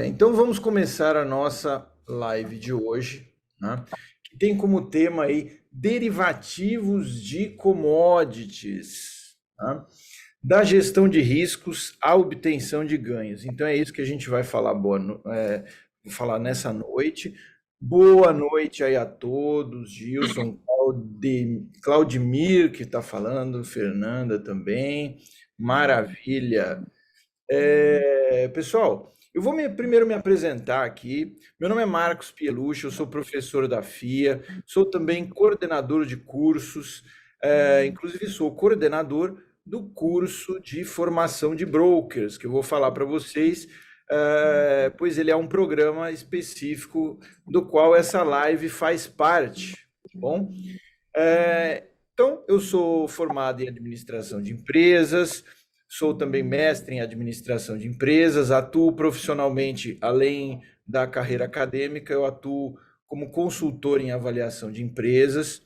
Então vamos começar a nossa live de hoje, né? Que tem como tema aí derivativos de commodities, tá? Da gestão de riscos à obtenção de ganhos. Então é isso que a gente vai falar, falar nessa noite. Boa noite aí a todos, Gilson, Claudimir que está falando, Fernanda também, maravilha. Pessoal, eu vou primeiro me apresentar aqui. Meu nome é Marcos Pielucci, eu sou professor da FIA, sou também coordenador de cursos, inclusive sou coordenador do curso de formação de brokers, que eu vou falar para vocês, pois ele é um programa específico do qual essa live faz parte, tá bom? Então, eu sou formado em administração de empresas, sou também mestre em administração de empresas, atuo profissionalmente, além da carreira acadêmica, eu atuo como consultor em avaliação de empresas.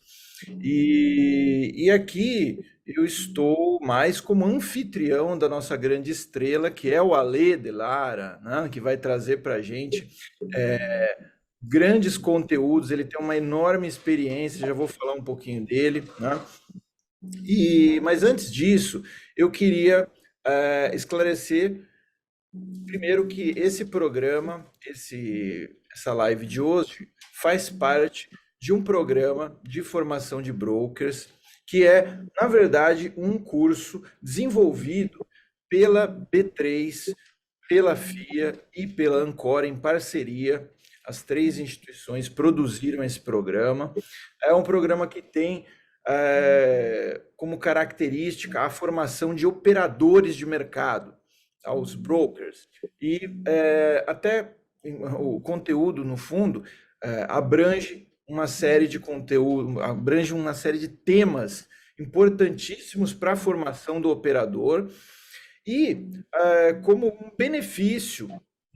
E aqui eu estou mais como anfitrião da nossa grande estrela, que é o Alê de Lara, né, que vai trazer para a gente grandes conteúdos. Ele tem uma enorme experiência, já vou falar um pouquinho dele, né? Mas antes disso, eu queria esclarecer primeiro que esse programa, essa live de hoje, faz parte de um programa de formação de brokers, que é, na verdade, um curso desenvolvido pela B3, pela FIA e pela Ancor em parceria. As três instituições produziram esse programa. É um programa que tem como característica a formação de operadores de mercado, aos brokers. Até o conteúdo, no fundo, abrange uma série de conteúdo, abrange uma série de temas importantíssimos para a formação do operador e como um benefício,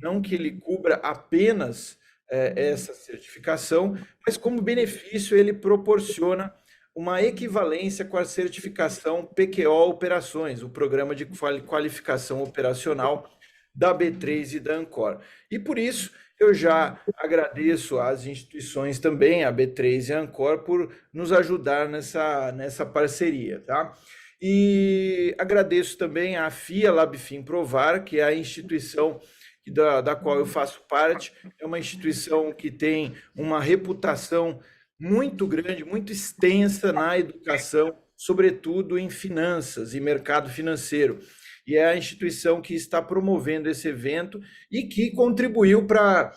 não que ele cubra apenas essa certificação, mas como benefício ele proporciona uma equivalência com a certificação PQO Operações, o Programa de Qualificação Operacional da B3 e da Ancor. E por isso eu já agradeço às instituições também, a B3 e a Ancor, por nos ajudar nessa parceria, tá? E agradeço também à FIA Labfin Provar, que é a instituição da qual eu faço parte. É uma instituição que tem uma reputação muito grande, muito extensa na educação, sobretudo em finanças e mercado financeiro. E é a instituição que está promovendo esse evento e que contribuiu para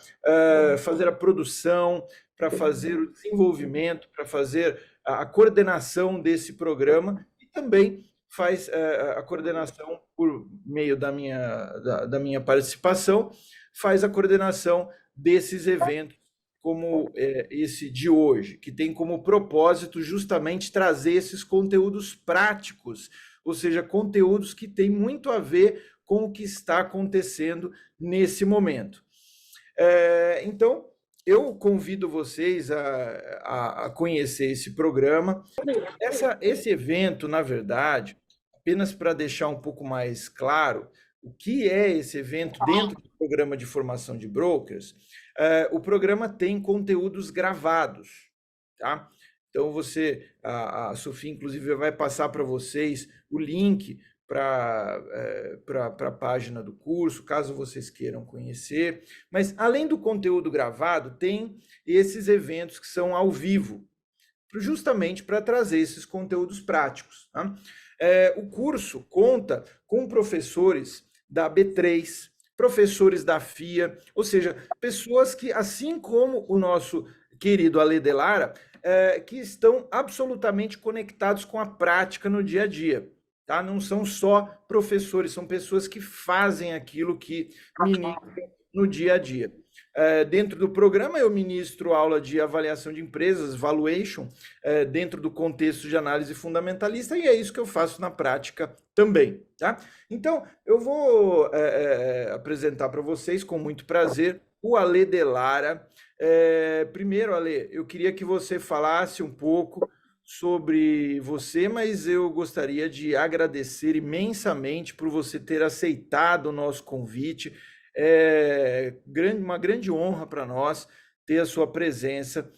fazer a produção, para fazer o desenvolvimento, para fazer a coordenação desse programa e também faz a coordenação por meio da minha participação, faz a coordenação desses eventos como esse de hoje, que tem como propósito justamente trazer esses conteúdos práticos, ou seja, conteúdos que têm muito a ver com o que está acontecendo nesse momento. Então, eu convido vocês a conhecer esse programa. Esse evento, na verdade, apenas para deixar um pouco mais claro o que é esse evento dentro do programa de formação de brokers, o programa tem conteúdos gravados, tá? Então a Sofia, inclusive, vai passar para vocês o link para a página do curso, caso vocês queiram conhecer. Mas, além do conteúdo gravado, tem esses eventos que são ao vivo, justamente para trazer esses conteúdos práticos, tá? O curso conta com professores da B3, professores da FIA, ou seja, pessoas que, assim como o nosso querido Ale de Lara, que estão absolutamente conectados com a prática no dia a dia. Tá? Não são só professores, são pessoas que fazem aquilo que ministram no dia a dia. Dentro do programa, eu ministro aula de avaliação de empresas, valuation, dentro do contexto de análise fundamentalista, e é isso que eu faço na prática também. Tá? Então, eu vou apresentar para vocês, com muito prazer, o Ale de Lara. Primeiro, Ale, eu queria que você falasse um pouco sobre você, mas eu gostaria de agradecer imensamente por você ter aceitado o nosso convite. É uma grande honra para nós ter a sua presença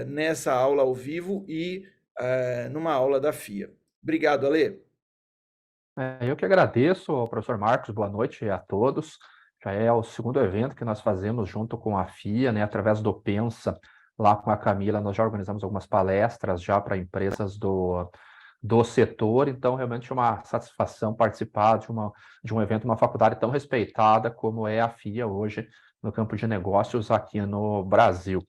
nessa aula ao vivo e numa aula da FIA. Obrigado, Ale. Eu que agradeço ao professor Marcos, boa noite a todos. Já é o segundo evento que nós fazemos junto com a FIA, né, através do Pensa, lá com a Camila, nós já organizamos algumas palestras já para empresas do setor, então realmente é uma satisfação participar de um evento, uma faculdade tão respeitada como é a FIA hoje no campo de negócios aqui no Brasil.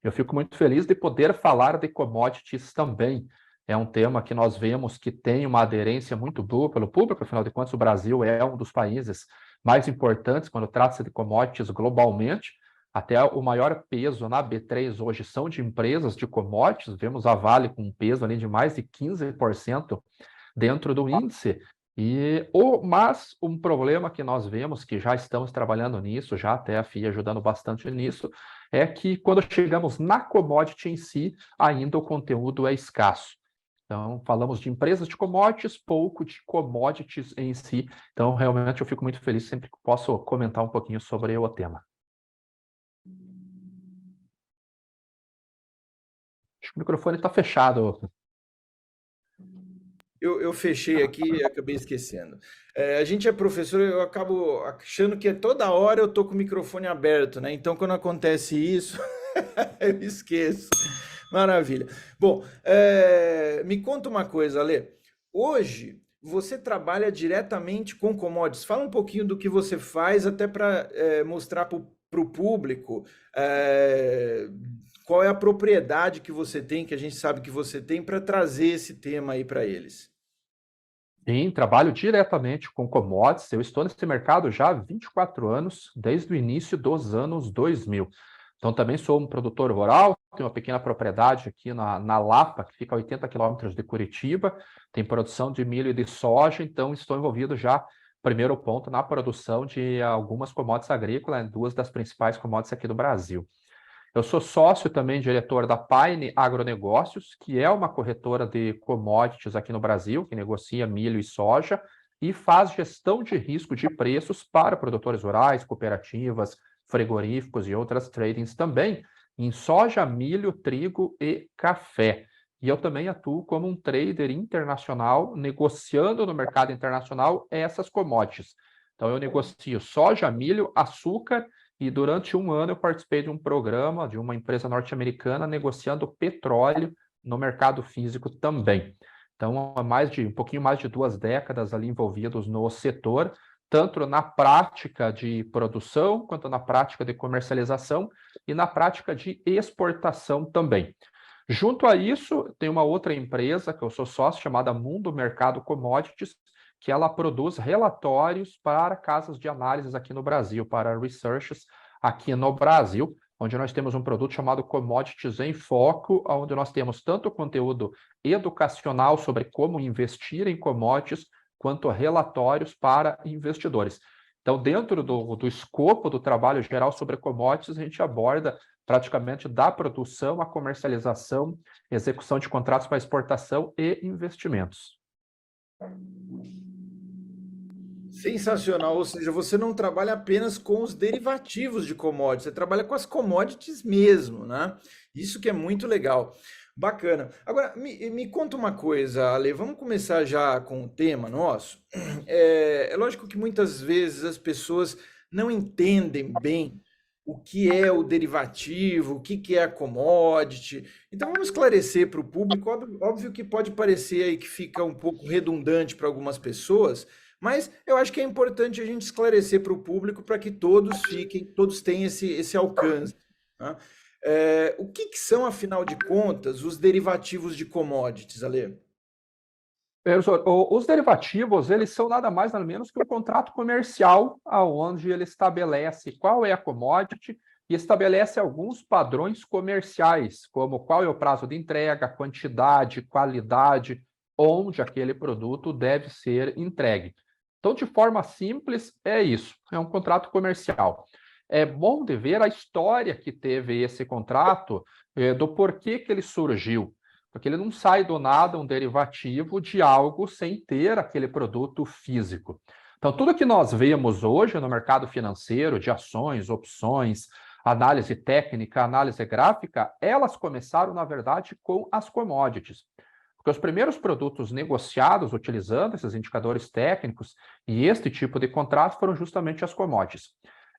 Eu fico muito feliz de poder falar de commodities também. É um tema que nós vemos que tem uma aderência muito boa pelo público, afinal de contas, o Brasil é um dos países mais importantes quando trata-se de commodities globalmente. Até o maior peso na B3 hoje são de empresas de commodities, vemos a Vale com um peso ali de mais de 15% dentro do índice. Mas um problema que nós vemos, que já estamos trabalhando nisso, já até a FIA ajudando bastante nisso, é que quando chegamos na commodity em si, ainda o conteúdo é escasso. Então, falamos de empresas de commodities, pouco de commodities em si. Então, realmente, eu fico muito feliz sempre que posso comentar um pouquinho sobre o tema. Acho que o microfone está fechado. Eu fechei aqui e acabei esquecendo. A gente é professor, eu acabo achando que toda hora eu tô com o microfone aberto, né? Então, quando acontece isso, eu esqueço. Maravilha. Bom, me conta uma coisa, Ale. Hoje você trabalha diretamente com commodities. Fala um pouquinho do que você faz, até para mostrar para o público qual é a propriedade que você tem, que a gente sabe que você tem, para trazer esse tema aí para eles. Sim, trabalho diretamente com commodities. Eu estou nesse mercado já há 24 anos, desde o início dos anos 2000. Então, também sou um produtor rural, tenho uma pequena propriedade aqui na Lapa, que fica a 80 quilômetros de Curitiba, tem produção de milho e de soja, então estou envolvido já, primeiro ponto, na produção de algumas commodities agrícolas, duas das principais commodities aqui do Brasil. Eu sou sócio também diretor da Paine Agronegócios, que é uma corretora de commodities aqui no Brasil, que negocia milho e soja e faz gestão de risco de preços para produtores rurais, cooperativas, frigoríficos e outras tradings também em soja, milho, trigo e café. E eu também atuo como um trader internacional, negociando no mercado internacional essas commodities. Então, eu negocio soja, milho, açúcar e durante um ano eu participei de um programa de uma empresa norte-americana negociando petróleo no mercado físico também. Então, há um pouquinho mais de 2 décadas ali envolvidos no setor, tanto na prática de produção, quanto na prática de comercialização e na prática de exportação também. Junto a isso, tem uma outra empresa que eu sou sócio, chamada Mundo Mercado Commodities, que ela produz relatórios para casas de análises aqui no Brasil, para researches aqui no Brasil, onde nós temos um produto chamado Commodities em Foco, onde nós temos tanto conteúdo educacional sobre como investir em commodities, quanto relatórios para investidores. Então, dentro do escopo do trabalho geral sobre commodities, a gente aborda praticamente da produção à comercialização, execução de contratos para exportação e investimentos. Sensacional, ou seja, você não trabalha apenas com os derivativos de commodities, você trabalha com as commodities mesmo, né? Isso que é muito legal. Bacana. Agora, me conta uma coisa, Ale, vamos começar já com o tema nosso. É lógico que muitas vezes as pessoas não entendem bem o que é o derivativo, o que que é a commodity. Então vamos esclarecer para o público. Óbvio que pode parecer aí que fica um pouco redundante para algumas pessoas, mas eu acho que é importante a gente esclarecer para o público para que todos tenham esse alcance, né? O que que são, afinal de contas, os derivativos de commodities, Ale? Professor, os derivativos, eles são nada mais nada menos que um contrato comercial aonde ele estabelece qual é a commodity e estabelece alguns padrões comerciais, como qual é o prazo de entrega, quantidade, qualidade, onde aquele produto deve ser entregue. Então, de forma simples, é isso, é um contrato comercial. É bom de ver a história que teve esse contrato, do porquê que ele surgiu. Porque ele não sai do nada um derivativo de algo sem ter aquele produto físico. Então, tudo que nós vemos hoje no mercado financeiro, de ações, opções, análise técnica, análise gráfica, elas começaram, na verdade, com as commodities. Porque os primeiros produtos negociados utilizando esses indicadores técnicos e este tipo de contrato foram justamente as commodities.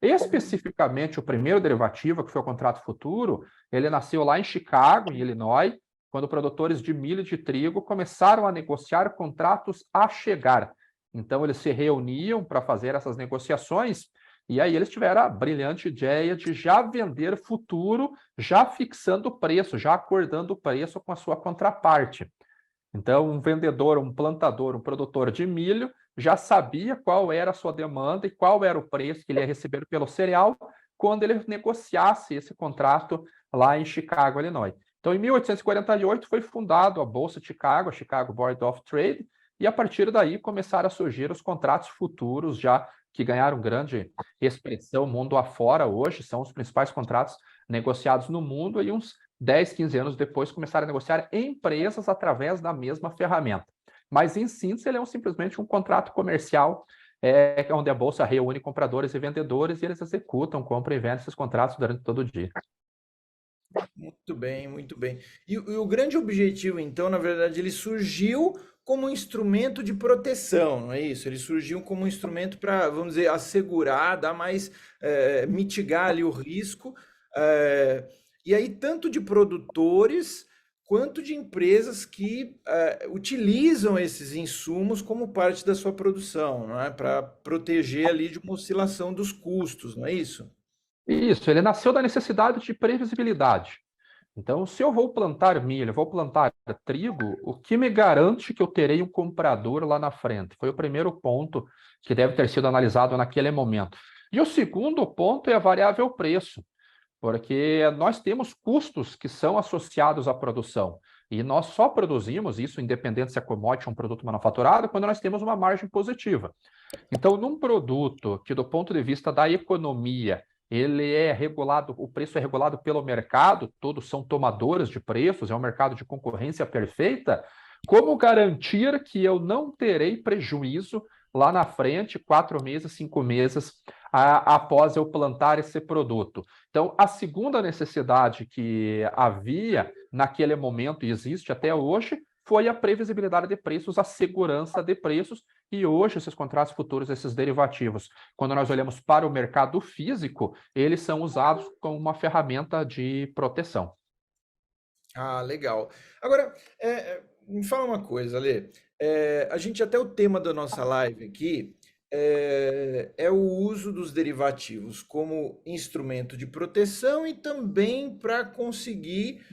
Especificamente, o primeiro derivativo, que foi o contrato futuro, ele nasceu lá em Chicago, em Illinois, quando produtores de milho e de trigo começaram a negociar contratos a chegar. Então, eles se reuniam para fazer essas negociações e aí eles tiveram a brilhante ideia de já vender futuro, já fixando o preço, já acordando o preço com a sua contraparte. Então, um vendedor, um plantador, um produtor de milho já sabia qual era a sua demanda e qual era o preço que ele ia receber pelo cereal quando ele negociasse esse contrato lá em Chicago, Illinois. Então, em 1848 foi fundado a Bolsa de Chicago, a Chicago Board of Trade, e a partir daí começaram a surgir os contratos futuros, já que ganharam grande expressão mundo afora hoje, são os principais contratos negociados no mundo, e uns 10, 15 anos depois começaram a negociar empresas através da mesma ferramenta. Mas, em síntese, ele é simplesmente um contrato comercial, onde a Bolsa reúne compradores e vendedores e eles executam, compram e vendem esses contratos durante todo o dia. Muito bem, muito bem. E o grande objetivo, então, na verdade, ele surgiu como um instrumento de proteção, não é isso? Ele surgiu como um instrumento para, vamos dizer, assegurar, dar mais, mitigar ali o risco. E aí, tanto de produtores quanto de empresas que utilizam esses insumos como parte da sua produção, não é? Para proteger ali de uma oscilação dos custos, não é isso? Isso, ele nasceu da necessidade de previsibilidade. Então, se eu vou plantar milho, vou plantar trigo, o que me garante que eu terei um comprador lá na frente? Foi o primeiro ponto que deve ter sido analisado naquele momento. E o segundo ponto é a variável preço, porque nós temos custos que são associados à produção. E nós só produzimos isso, independente se é commodity ou um produto manufaturado, quando nós temos uma margem positiva. Então, num produto que, do ponto de vista da economia, ele é regulado, o preço é regulado pelo mercado, todos são tomadores de preços, é um mercado de concorrência perfeita, como garantir que eu não terei prejuízo lá na frente, 4 meses, 5 meses, após eu plantar esse produto? Então, a segunda necessidade que havia naquele momento e existe até hoje foi a previsibilidade de preços, a segurança de preços, e hoje esses contratos futuros, esses derivativos, quando nós olhamos para o mercado físico, eles são usados como uma ferramenta de proteção. Ah, legal. Agora, me fala uma coisa, Ale. A gente até o tema da nossa live aqui é o uso dos derivativos como instrumento de proteção e também para conseguir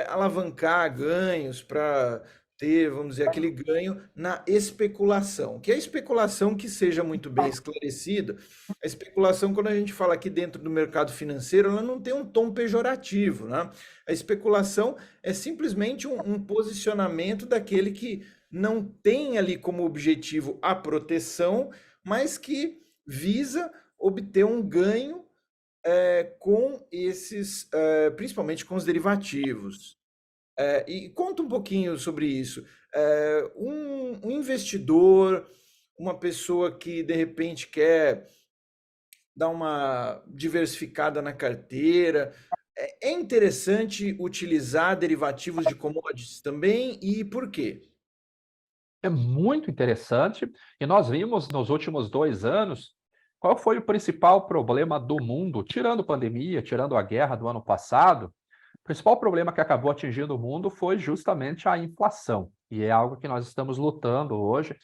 alavancar ganhos, para ter, vamos dizer, aquele ganho na especulação. Que é a especulação que seja muito bem esclarecida. A especulação, quando a gente fala aqui dentro do mercado financeiro, ela não tem um tom pejorativo, né? A especulação é simplesmente um posicionamento daquele que não tem ali como objetivo a proteção, mas que visa obter um ganho com esses, principalmente com os derivativos. E conta um pouquinho sobre isso. Um investidor, uma pessoa que de repente quer dar uma diversificada na carteira, é interessante utilizar derivativos de commodities também, e por quê? É muito interessante, e nós vimos nos últimos 2 anos qual foi o principal problema do mundo, tirando pandemia, tirando a guerra do ano passado. O principal problema que acabou atingindo o mundo foi justamente a inflação, e é algo que nós estamos lutando hoje,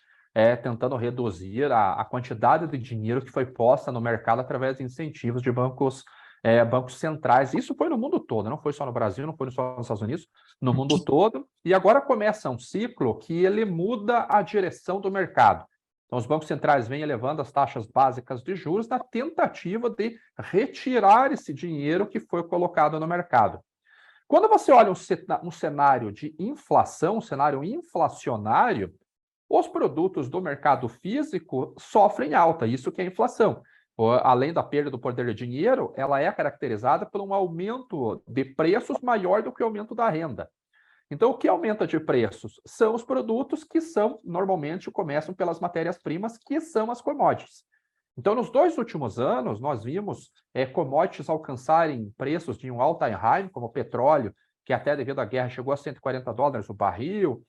tentando reduzir a quantidade de dinheiro que foi posta no mercado através de incentivos de bancos centrais. Isso foi no mundo todo, não foi só no Brasil, não foi só nos Estados Unidos, no mundo todo. E agora começa um ciclo que ele muda a direção do mercado. Então, os bancos centrais vêm elevando as taxas básicas de juros na tentativa de retirar esse dinheiro que foi colocado no mercado. Quando você olha um cenário de inflação, um cenário inflacionário, os produtos do mercado físico sofrem alta, isso que é inflação. Além da perda do poder de dinheiro, ela é caracterizada por um aumento de preços maior do que o aumento da renda. Então, o que aumenta de preços? São os produtos que normalmente começam pelas matérias-primas, que são as commodities. Então, nos 2 últimos anos, nós vimos commodities alcançarem preços de um all-time high, como o petróleo, que até devido à guerra chegou a $140 o barril,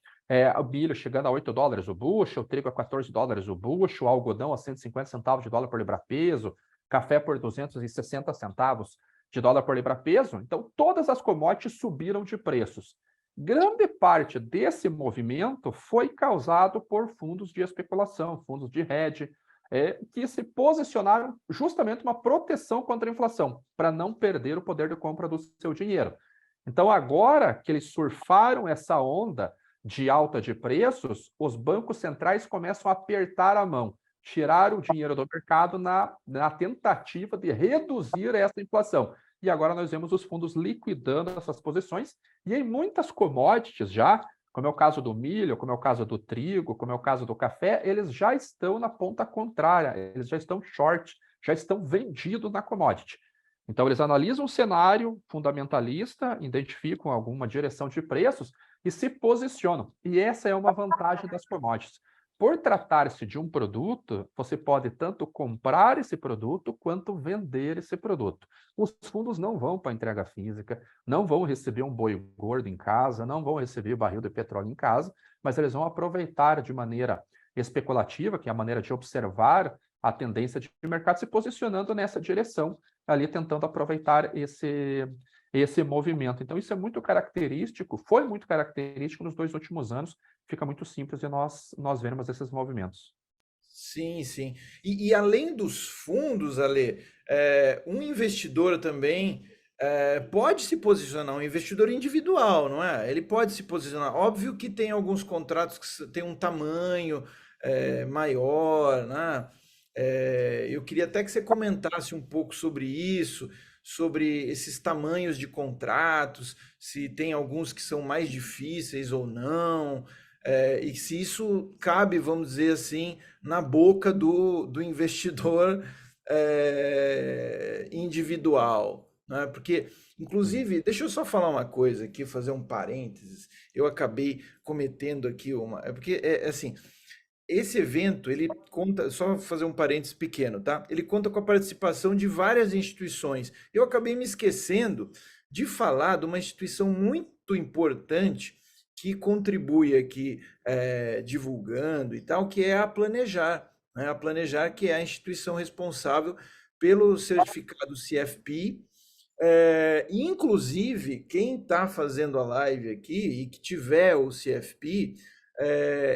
o milho chegando a $8 o bushel, o trigo a $14 o bushel, o algodão a 150 centavos de dólar por libra-peso, café por 260 centavos de dólar por libra-peso. Então, todas as commodities subiram de preços. Grande parte desse movimento foi causado por fundos de especulação, fundos de hedge, que se posicionaram justamente uma proteção contra a inflação, para não perder o poder de compra do seu dinheiro. Então, agora que eles surfaram essa onda de alta de preços, os bancos centrais começam a apertar a mão, tirar o dinheiro do mercado na tentativa de reduzir essa inflação. E agora nós vemos os fundos liquidando essas posições, e em muitas commodities já, como é o caso do milho, como é o caso do trigo, como é o caso do café, eles já estão na ponta contrária, eles já estão short, já estão vendidos na commodity. Então, eles analisam o cenário fundamentalista, identificam alguma direção de preços e se posicionam. E essa é uma vantagem das commodities. Por tratar-se de um produto, você pode tanto comprar esse produto quanto vender esse produto. Os fundos não vão para a entrega física, não vão receber um boi gordo em casa, não vão receber barril de petróleo em casa, mas eles vão aproveitar de maneira especulativa, que é a maneira de observar a tendência de mercado, se posicionando nessa direção, ali tentando aproveitar esse movimento. Então, isso é muito característico, foi muito característico nos 2 últimos anos, fica muito simples de nós vermos esses movimentos. Sim, sim. E além dos fundos, Ale, um investidor também pode se posicionar, um investidor individual, não é? Ele pode se posicionar. Óbvio que tem alguns contratos que têm um tamanho maior, né? Eu queria até que você comentasse um pouco sobre isso, sobre esses tamanhos de contratos, se tem alguns que são mais difíceis ou não, e se isso cabe, vamos dizer assim, na boca do investidor individual, né? Porque, inclusive, deixa eu só falar uma coisa aqui, fazer um parênteses. Eu acabei cometendo aqui é porque assim, esse evento, ele conta, só fazer um parênteses pequeno, tá? Ele conta com a participação de várias instituições. Eu acabei me esquecendo de falar de uma instituição muito importante que contribui aqui divulgando e tal, que é a Planejar, né? A Planejar, que é a instituição responsável pelo certificado CFP. Inclusive, quem está fazendo a live aqui e que tiver o CFP,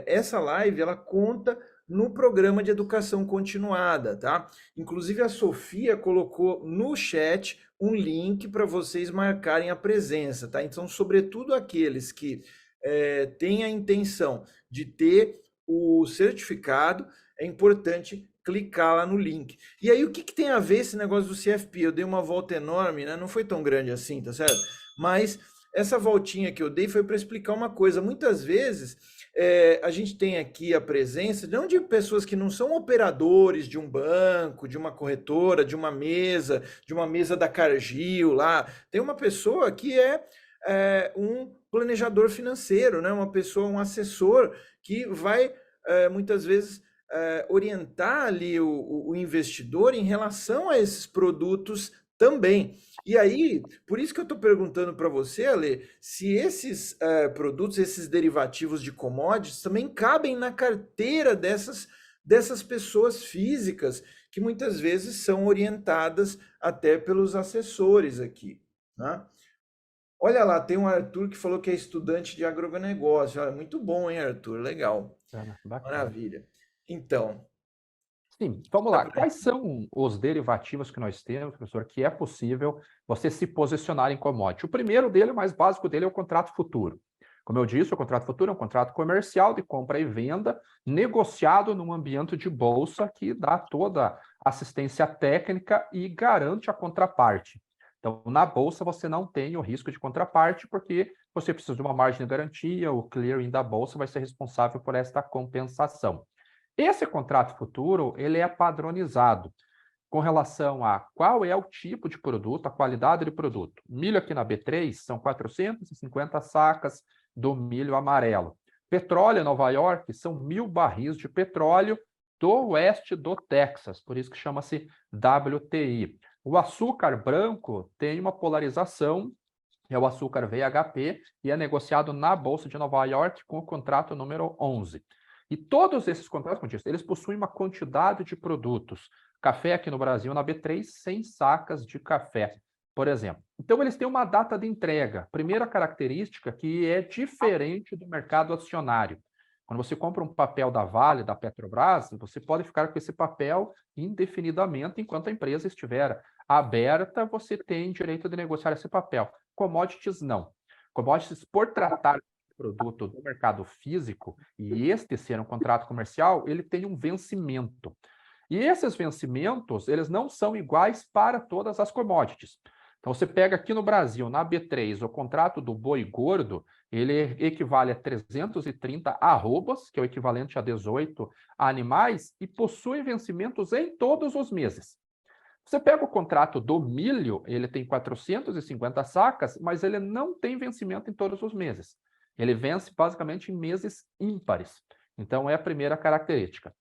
essa live ela conta no programa de educação continuada, tá? Inclusive a Sofia colocou no chat um link para vocês marcarem a presença, tá? Então, sobretudo aqueles que têm a intenção de ter o certificado, é importante clicar lá no link. E aí, o que tem a ver esse negócio do CFP? Eu dei uma volta enorme, né? Não foi tão grande assim, tá certo? Mas essa voltinha que eu dei foi para explicar uma coisa. Muitas vezes a gente tem aqui a presença não de pessoas que não são operadores de um banco, de uma corretora, de uma mesa da Cargill lá. Tem uma pessoa que um planejador financeiro, né? Uma pessoa, um assessor que vai muitas vezes orientar ali o investidor em relação a esses produtos também. E aí, por isso que eu estou perguntando para você, Ale, se esses produtos, esses derivativos de commodities também cabem na carteira dessas pessoas físicas que muitas vezes são orientadas até pelos assessores aqui, né? Olha lá, tem um Arthur que falou que é estudante de agronegócio. Olha, muito bom, hein, Arthur? Legal. Bacana. Maravilha. Então, Sim, vamos dá lá. pra- Quais são os derivativos que nós temos, professor, que é possível você se posicionar em commodity? O primeiro dele, o mais básico dele, é o contrato futuro. Como eu disse, o contrato futuro é um contrato comercial de compra e venda, negociado num ambiente de bolsa que dá toda assistência técnica e garante a contraparte. Então, na bolsa, você não tem o risco de contraparte, porque você precisa de uma margem de garantia, o clearing da bolsa vai ser responsável por esta compensação. Esse contrato futuro, ele é padronizado com relação a qual é o tipo de produto, a qualidade de produto. Milho aqui na B3 são 450 sacas, do milho amarelo. Petróleo em Nova York são 1.000 barris de petróleo do oeste do Texas, por isso que chama-se WTI. O açúcar branco tem uma polarização, é o açúcar VHP, e é negociado na Bolsa de Nova York com o contrato número 11. E todos esses contratos, como eu disse, eles possuem uma quantidade de produtos. Café aqui no Brasil, na B3, 100 sacas de café, por exemplo. Então, eles têm uma data de entrega. Primeira característica que é diferente do mercado acionário. Quando você compra um papel da Vale, da Petrobras, você pode ficar com esse papel indefinidamente enquanto a empresa estiver aberta, você tem direito de negociar esse papel. Commodities, não. Commodities, por tratar de produto do mercado físico, e este ser um contrato comercial, ele tem um vencimento. E esses vencimentos, eles não são iguais para todas as commodities. Então, você pega aqui no Brasil, na B3, o contrato do boi gordo, ele equivale a 330 arrobas, que é o equivalente a 18 animais, e possui vencimentos em todos os meses. Você pega o contrato do milho, ele tem 450 sacas, mas ele não tem vencimento em todos os meses. Ele vence basicamente em meses ímpares. Então, é a primeira característica.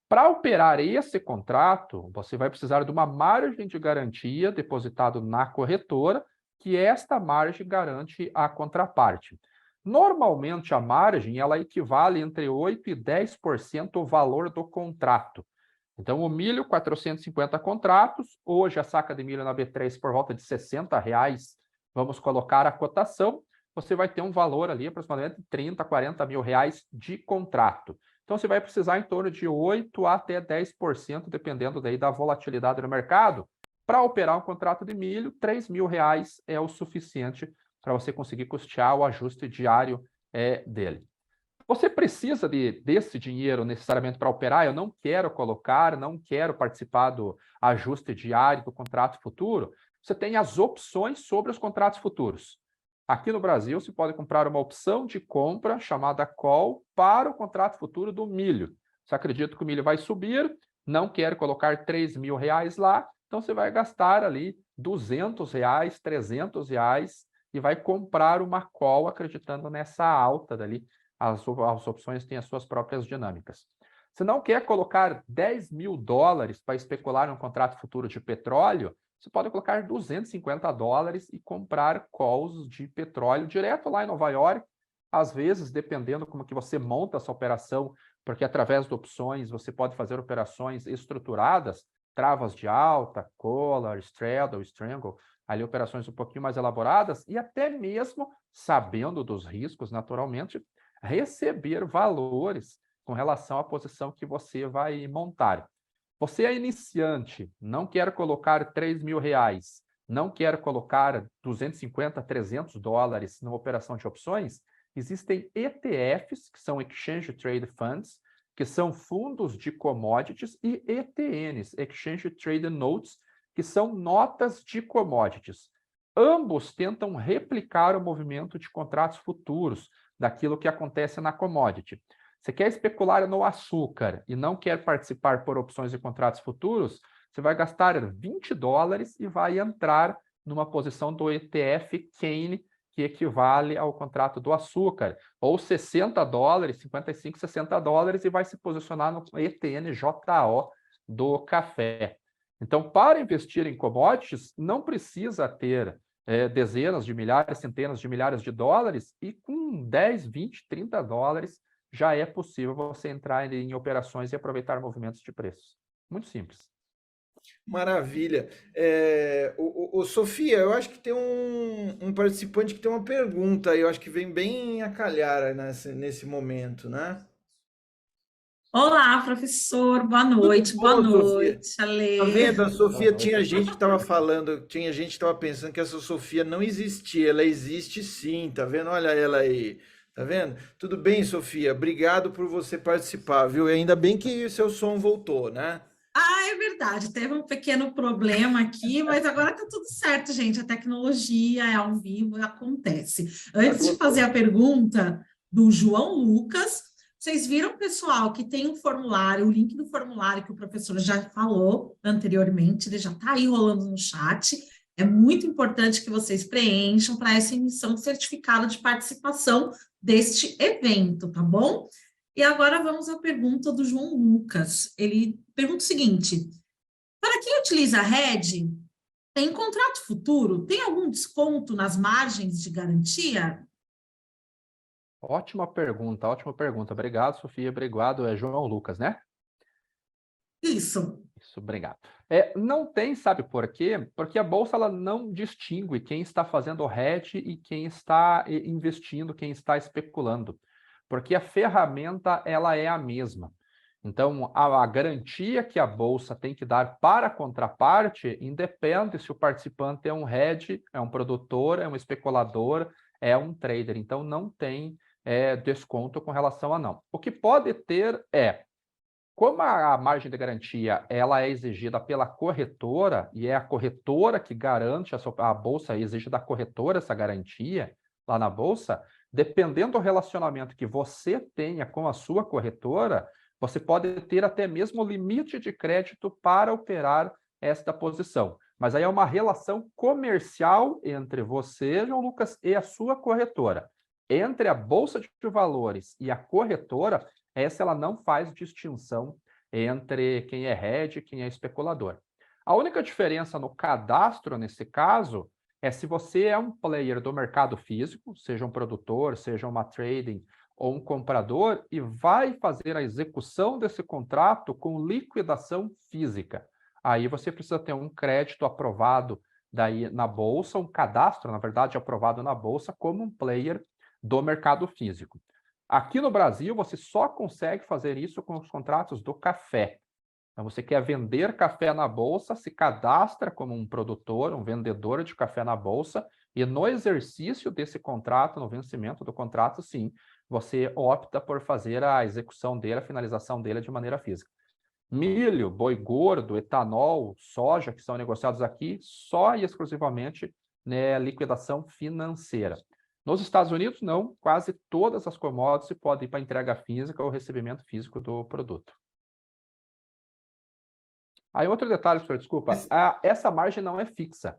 Para operar esse contrato, você vai precisar de uma margem de garantia depositada na corretora, que esta margem garante a contraparte. Normalmente, a margem ela equivale entre 8% e 10% o valor do contrato. Então, o milho, 450 contratos, hoje a saca de milho na B3 por volta de R$60, vamos colocar a cotação, você vai ter um valor ali aproximadamente 30, 40 mil reais de contrato. Então, você vai precisar em torno de 8% até 10%, dependendo daí da volatilidade do mercado. Para operar um contrato de milho, R$3.000 é o suficiente para você conseguir custear o ajuste diário dele. Você precisa desse dinheiro necessariamente para operar? Eu não quero colocar, não quero participar do ajuste diário do contrato futuro. Você tem as opções sobre os contratos futuros. Aqui no Brasil, você pode comprar uma opção de compra chamada call para o contrato futuro do milho. Você acredita que o milho vai subir, não quer colocar R$3.000 lá, então você vai gastar ali R$200, R$300 e vai comprar uma call acreditando nessa alta dali. As opções têm as suas próprias dinâmicas. Você não quer colocar $10.000 para especular um contrato futuro de petróleo, você pode colocar $250 e comprar calls de petróleo direto lá em Nova York. Às vezes, dependendo como que você monta essa operação, porque através de opções você pode fazer operações estruturadas, travas de alta, collar, straddle, strangle, ali operações um pouquinho mais elaboradas e até mesmo, sabendo dos riscos, naturalmente, receber valores com relação à posição que você vai montar. Você é iniciante, não quer colocar R$3.000, não quer colocar 250, $300 numa operação de opções, existem ETFs, que são Exchange Traded Funds, que são fundos de commodities, e ETNs, Exchange Traded Notes, que são notas de commodities. Ambos tentam replicar o movimento de contratos futuros daquilo que acontece na commodity. Você quer especular no açúcar e não quer participar por opções de contratos futuros, você vai gastar $20 e vai entrar numa posição do ETF Cane, que equivale ao contrato do açúcar, ou $60, 55, $60, e vai se posicionar no ETNJO do café. Então, para investir em commodities, não precisa ter dezenas de milhares, centenas de milhares de dólares, e com 10, 20, $30 já é possível você entrar em operações e aproveitar movimentos de preços. Muito simples. Maravilha. Sofia, eu acho que tem um participante que tem uma pergunta aí, eu acho que vem bem a calhar nesse momento, né? Olá, professor, boa noite, Boa, Sofia. Ale. Tá vendo? A Sofia tinha gente que estava falando, tinha gente que estava pensando que essa Sofia não existia, ela existe sim, tá vendo? Olha ela aí. Tá vendo? Tudo bem, Sofia? Obrigado por você participar, viu? E ainda bem que seu som voltou, né? Ah, é verdade, teve um pequeno problema aqui, mas agora tá tudo certo, gente. A tecnologia é ao vivo, acontece. Antes de fazer a pergunta do João Lucas, vocês viram, pessoal, que tem um formulário, o link do formulário que o professor já falou anteriormente, ele já está aí rolando no chat. É muito importante que vocês preencham para essa emissão de certificado de participação deste evento, tá bom? E agora vamos à pergunta do João Lucas. Ele pergunta o seguinte: para quem utiliza a RED, em contrato futuro, tem algum desconto nas margens de garantia? Ótima pergunta, ótima pergunta. Obrigado, Sofia. Obrigado, é João Lucas, né? Isso. Isso, obrigado. Não tem, sabe por quê? Porque a bolsa ela não distingue quem está fazendo hedge e quem está investindo, quem está especulando, porque a ferramenta ela é a mesma. Então, a garantia que a bolsa tem que dar para a contraparte independe se o participante é um hedge, é um produtor, é um especulador, é um trader. Então, não tem desconto com relação a não. O que pode ter como a margem de garantia ela é exigida pela corretora, e é a corretora que garante, a bolsa exige da corretora essa garantia lá na bolsa, dependendo do relacionamento que você tenha com a sua corretora, você pode ter até mesmo limite de crédito para operar esta posição. Mas aí é uma relação comercial entre você, João Lucas, e a sua corretora. Entre a Bolsa de Valores e a corretora, essa ela não faz distinção entre quem é hedge e quem é especulador. A única diferença no cadastro, nesse caso, é se você é um player do mercado físico, seja um produtor, seja uma trading ou um comprador, e vai fazer a execução desse contrato com liquidação física. Aí você precisa ter um crédito aprovado daí na Bolsa, um cadastro, na verdade, aprovado na Bolsa como um player do mercado físico. Aqui no Brasil, você só consegue fazer isso com os contratos do café. Então, você quer vender café na Bolsa, se cadastra como um produtor, um vendedor de café na Bolsa, e no exercício desse contrato, no vencimento do contrato, sim, você opta por fazer a execução dele, a finalização dele de maneira física. Milho, boi gordo, etanol, soja, que são negociados aqui, só e exclusivamente liquidação financeira. Nos Estados Unidos, não. Quase todas as commodities podem ir para entrega física ou recebimento físico do produto. Aí outro detalhe, senhor, desculpa. Essa margem não é fixa.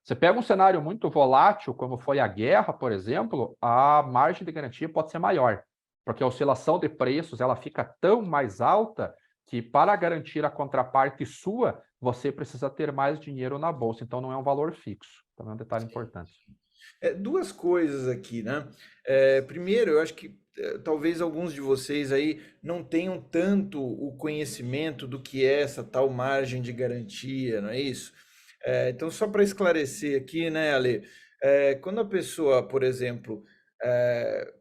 Você pega um cenário muito volátil, como foi a guerra, por exemplo, a margem de garantia pode ser maior, porque a oscilação de preços ela fica tão mais alta que para garantir a contraparte sua, você precisa ter mais dinheiro na bolsa. Então, não é um valor fixo. Também é um detalhe importante. Duas coisas aqui, né? Primeiro, eu acho que talvez alguns de vocês aí não tenham tanto o conhecimento do que é essa tal margem de garantia, não é isso? Então, só para esclarecer aqui, né, Ale? Quando a pessoa, por exemplo,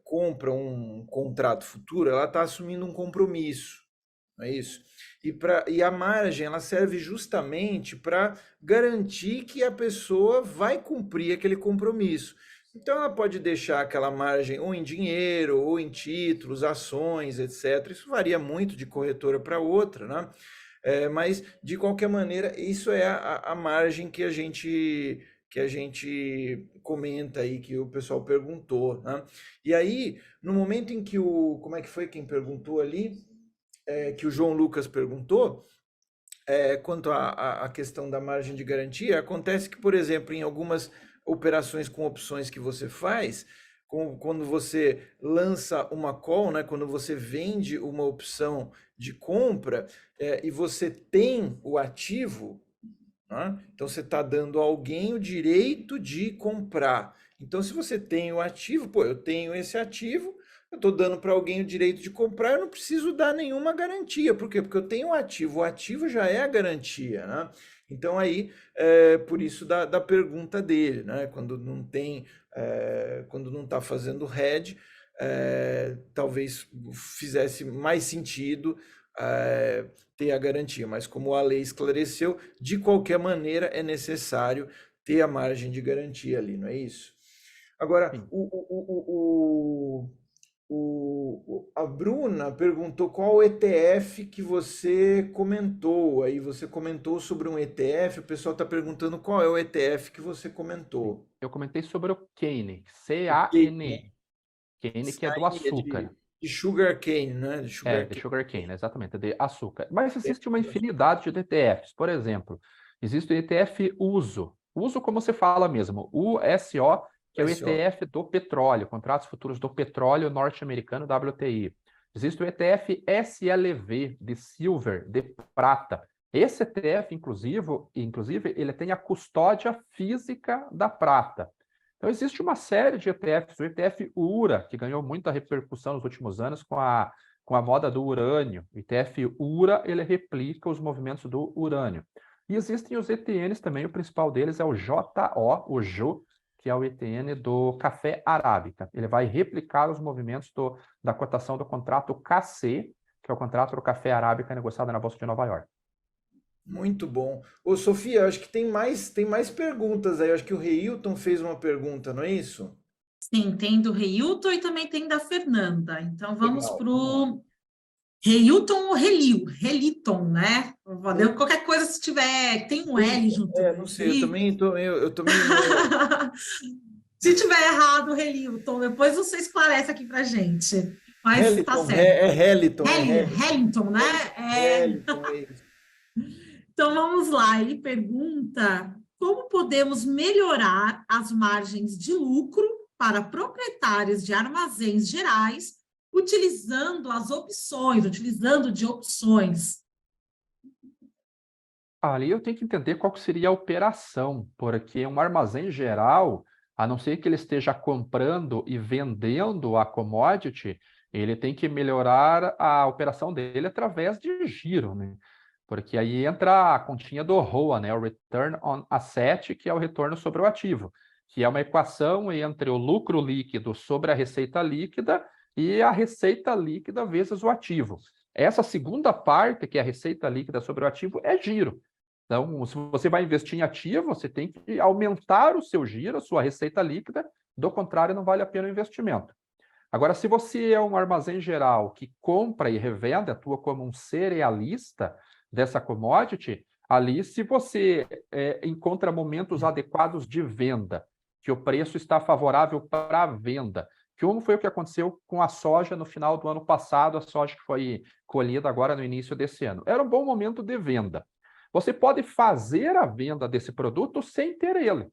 compra um contrato futuro, ela está assumindo um compromisso, não é isso? E a margem ela serve justamente para garantir que a pessoa vai cumprir aquele compromisso. Então ela pode deixar aquela margem ou em dinheiro, ou em títulos, ações, etc. Isso varia muito de corretora para outra, né? Mas de qualquer maneira, isso é a margem que a gente comenta aí, que o pessoal perguntou, né? E aí, no momento em que como é que foi quem perguntou ali? Que o João Lucas perguntou, quanto à questão da margem de garantia, acontece que, por exemplo, em algumas operações com opções que você faz, quando você lança uma call, né, quando você vende uma opção de compra e você tem o ativo, né, então você está dando a alguém o direito de comprar. Então, se você tem o ativo, eu tenho esse ativo, eu estou dando para alguém o direito de comprar, eu não preciso dar nenhuma garantia. Por quê? Porque eu tenho um ativo, o ativo já é a garantia, né? Então aí, por isso da pergunta dele, né? Quando não tem, quando não está fazendo hedge, talvez fizesse mais sentido ter a garantia. Mas como a lei esclareceu, de qualquer maneira é necessário ter a margem de garantia ali, não é isso? Agora, a Bruna perguntou qual o ETF que você comentou. Aí você comentou sobre um ETF, o pessoal está perguntando qual é o ETF que você comentou. Eu comentei sobre o Cane, Cane, C-A-N-E. Cane, que é do açúcar. de sugar cane, né? De sugar De cane. sugar cane, exatamente, de açúcar. Mas existe uma infinidade de ETFs. Por exemplo, existe o ETF uso, Uso como você fala mesmo, USO, que é o USO. ETF do petróleo, contratos futuros do petróleo norte-americano WTI. Existe o ETF SLV, de Silver, de prata. Esse ETF, inclusive, ele tem a custódia física da prata. Então, existe uma série de ETFs, o ETF URA, que ganhou muita repercussão nos últimos anos com a moda do urânio. O ETF URA, ele replica os movimentos do urânio. E existem os ETNs também, o principal deles é o JO, o JO, que é o ETN do café arábica. Ele vai replicar os movimentos da cotação do contrato KC, que é o contrato do café arábica negociado na Bolsa de Nova York. Muito bom. Ô, Sofia, acho que tem mais perguntas aí. Acho que o Reilton fez uma pergunta, não é isso? Sim, tem do Reilton e também tem da Fernanda. Então, vamos Legal, para vamos lá. o Reilton ou Reliton, né? Valeu, qualquer coisa, se tiver, tem um L junto. Não sei, eu tô meio Se tiver errado, Relilton, depois você esclarece aqui pra gente. Mas tá Heliton, certo. Heliton, Hellington, né? Heliton, é isso. Então vamos lá. Ele pergunta: como podemos melhorar as margens de lucro para proprietários de armazéns gerais utilizando de opções? Ali eu tenho que entender qual que seria a operação, porque um armazém geral, a não ser que ele esteja comprando e vendendo a commodity, ele tem que melhorar a operação dele através de giro, né? Porque aí entra a continha do ROA, né? O Return on Asset, que é o retorno sobre o ativo, que é uma equação entre o lucro líquido sobre a receita líquida e a receita líquida vezes o ativo. Essa segunda parte, que é a receita líquida sobre o ativo, é giro. Então, se você vai investir em ativo, você tem que aumentar o seu giro, a sua receita líquida, do contrário, não vale a pena o investimento. Agora, se você é um armazém geral que compra e revende, atua como um cerealista dessa commodity, ali, se você encontra momentos adequados de venda, que o preço está favorável para a venda, como foi o que aconteceu com a soja no final do ano passado, a soja que foi colhida agora no início desse ano. Era um bom momento de venda. Você pode fazer a venda desse produto sem ter ele,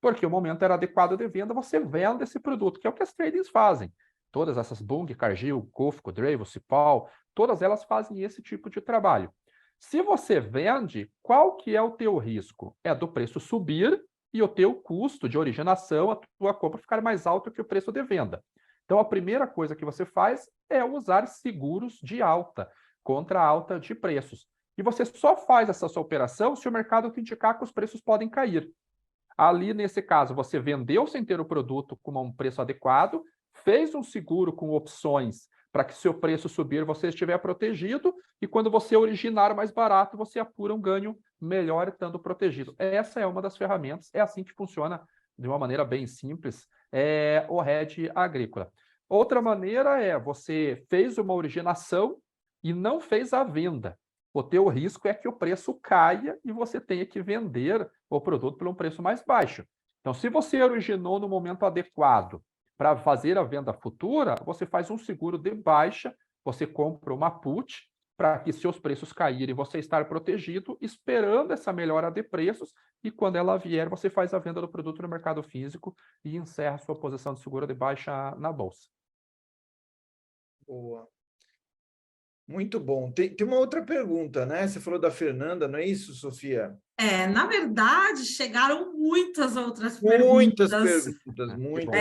porque o momento era adequado de venda, você vende esse produto, que é o que as tradings fazem. Todas essas Bunge, Cargill, Cofco, Dreyfus, Cipal, todas elas fazem esse tipo de trabalho. Se você vende, qual que é o teu risco? É do preço subir e o teu custo de originação, a tua compra ficar mais alto que o preço de venda. Então, a primeira coisa que você faz é usar seguros de alta contra a alta de preços. E você só faz essa sua operação se o mercado te indicar que os preços podem cair. Ali, nesse caso, você vendeu sem ter o produto com um preço adequado, fez um seguro com opções para que seu preço subir, você estiver protegido, e quando você originar mais barato, você apura um ganho melhor estando protegido. Essa é uma das ferramentas, é assim que funciona de uma maneira bem simples, o hedge agrícola. Outra maneira é, você fez uma originação e não fez a venda. O teu risco é que o preço caia e você tenha que vender o produto por um preço mais baixo. Então, se você originou no momento adequado para fazer a venda futura, você faz um seguro de baixa, você compra uma put para que seus preços caírem, você estar protegido, esperando essa melhora de preços, e quando ela vier, você faz a venda do produto no mercado físico e encerra sua posição de seguro de baixa na bolsa. Boa. Muito bom. Tem uma outra pergunta, né? Você falou da Fernanda, não é isso, Sofia? Na verdade, chegaram muitas outras Muitas perguntas. muitas.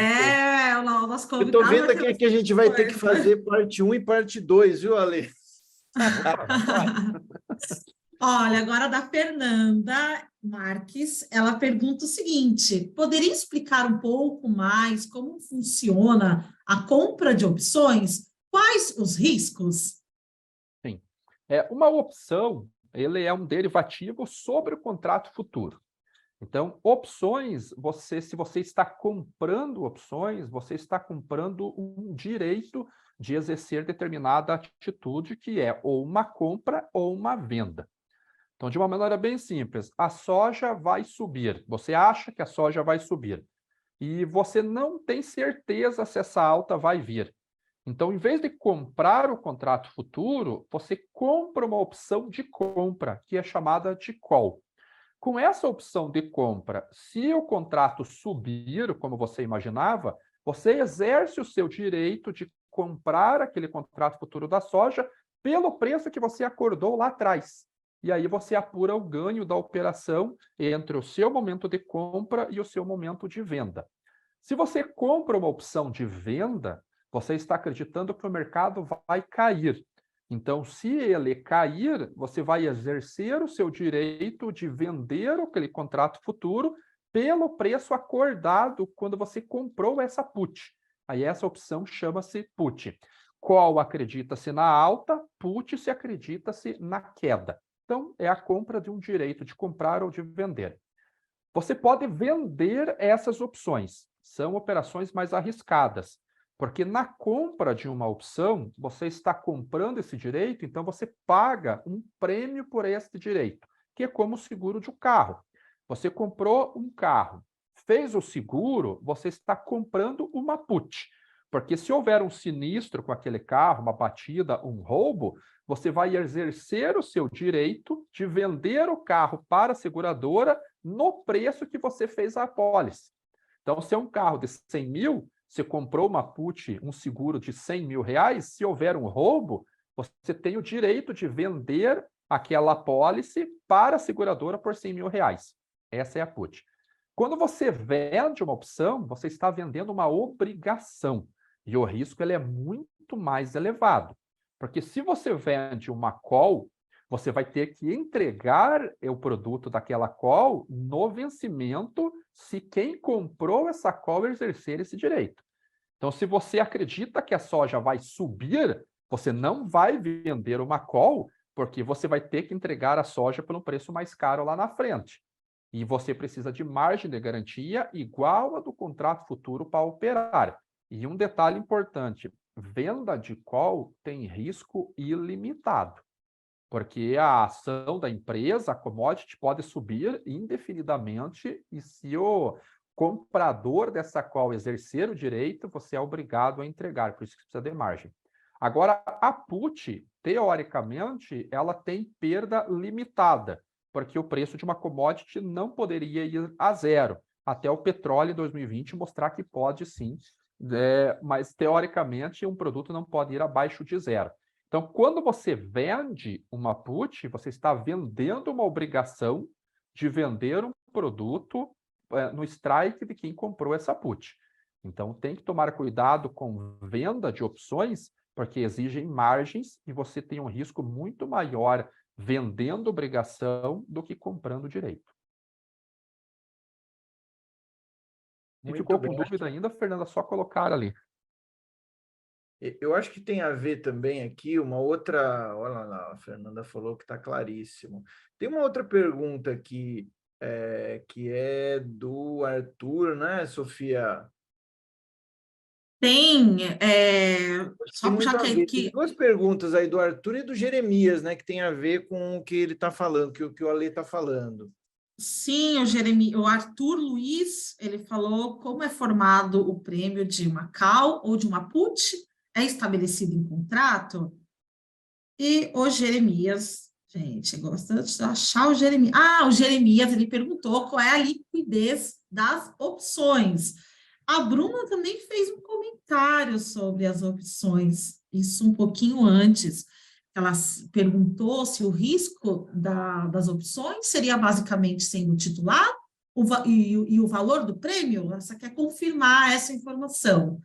O nosso Eu tô convidado vendo vai aqui ter que a gente vai ter que coisa. fazer parte 1 e parte 2, viu, Ale? Opa, vamos lá. Olha, agora da Fernanda Marques, ela pergunta o seguinte: poderia explicar um pouco mais como funciona a compra de opções? Quais os riscos? Sim. Uma opção, ele é um derivativo sobre o contrato futuro. Então, opções, se você está comprando opções, você está comprando um direito de exercer determinada atitude, que é ou uma compra ou uma venda. Então, de uma maneira bem simples, a soja vai subir. Você acha que a soja vai subir e você não tem certeza se essa alta vai vir. Então, em vez de comprar o contrato futuro, você compra uma opção de compra, que é chamada de call. Com essa opção de compra, se o contrato subir, como você imaginava, você exerce o seu direito de comprar aquele contrato futuro da soja pelo preço que você acordou lá atrás. E aí você apura o ganho da operação entre o seu momento de compra e o seu momento de venda. Se você compra uma opção de venda, você está acreditando que o mercado vai cair. Então, se ele cair, você vai exercer o seu direito de vender aquele contrato futuro pelo preço acordado quando você comprou essa put. Aí essa opção chama-se put. Call acredita-se na alta, put se acredita-se na queda. Então, é a compra de um direito de comprar ou de vender. Você pode vender essas opções. São operações mais arriscadas, porque na compra de uma opção, você está comprando esse direito, então você paga um prêmio por esse direito, que é como o seguro de um carro. Você comprou um carro, fez o seguro, você está comprando uma put. Porque se houver um sinistro com aquele carro, uma batida, um roubo, você vai exercer o seu direito de vender o carro para a seguradora no preço que você fez a apólice. Então, se é um carro de 100 mil, você comprou uma put, um seguro de 100 mil reais, se houver um roubo, você tem o direito de vender aquela apólice para a seguradora por 100 mil reais. Essa é a put. Quando você vende uma opção, você está vendendo uma obrigação. E o risco ele é muito mais elevado. Porque se você vende uma call, você vai ter que entregar o produto daquela call no vencimento se quem comprou essa call exercer esse direito. Então, se você acredita que a soja vai subir, você não vai vender uma call, porque você vai ter que entregar a soja por um preço mais caro lá na frente. E você precisa de margem de garantia igual a do contrato futuro para operar. E um detalhe importante, venda de call tem risco ilimitado, porque a ação da empresa, a commodity, pode subir indefinidamente e se o comprador dessa call exercer o direito, você é obrigado a entregar, por isso que precisa de margem. Agora, a put, teoricamente, ela tem perda limitada, porque o preço de uma commodity não poderia ir a zero, até o petróleo em 2020 mostrar que pode sim, mas teoricamente um produto não pode ir abaixo de zero. Então, quando você vende uma put, você está vendendo uma obrigação de vender um produto no strike de quem comprou essa put. Então, tem que tomar cuidado com venda de opções, porque exigem margens e você tem um risco muito maior vendendo obrigação do que comprando direito. Se ficou com dúvida ainda, Fernanda, só colocar ali. Eu acho que tem a ver também aqui uma outra. Olha lá, a Fernanda falou que está claríssimo. Tem uma outra pergunta aqui, que é do Arthur, né, Sofia? Tem, Tem muito já a ver. Tem que duas perguntas aí do Arthur e do Jeremias, né, que tem a ver com o que ele está falando, que o Ale está falando. sim, o Arthur Luiz, ele falou como é formado o prêmio de uma call ou de uma put, é estabelecido em contrato? E o Jeremias, gente, gosta de achar o Jeremias. Ah, o Jeremias, ele perguntou qual é a liquidez das opções. A Bruna também fez um comentário sobre as opções, isso um pouquinho antes. Ela perguntou se o risco das opções seria basicamente sendo titular e o valor do prêmio. Ela só quer confirmar essa informação.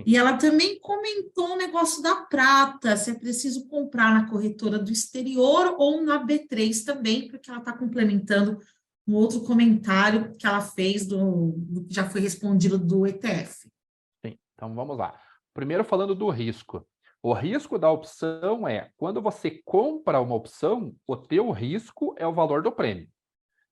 E ela também comentou o negócio da prata, se é preciso comprar na corretora do exterior ou na B3 também, porque ela está complementando um outro comentário que ela fez do que já foi respondido do ETF. Sim, então vamos lá. Primeiro falando do risco. O risco da opção é, quando você compra uma opção, o teu risco é o valor do prêmio.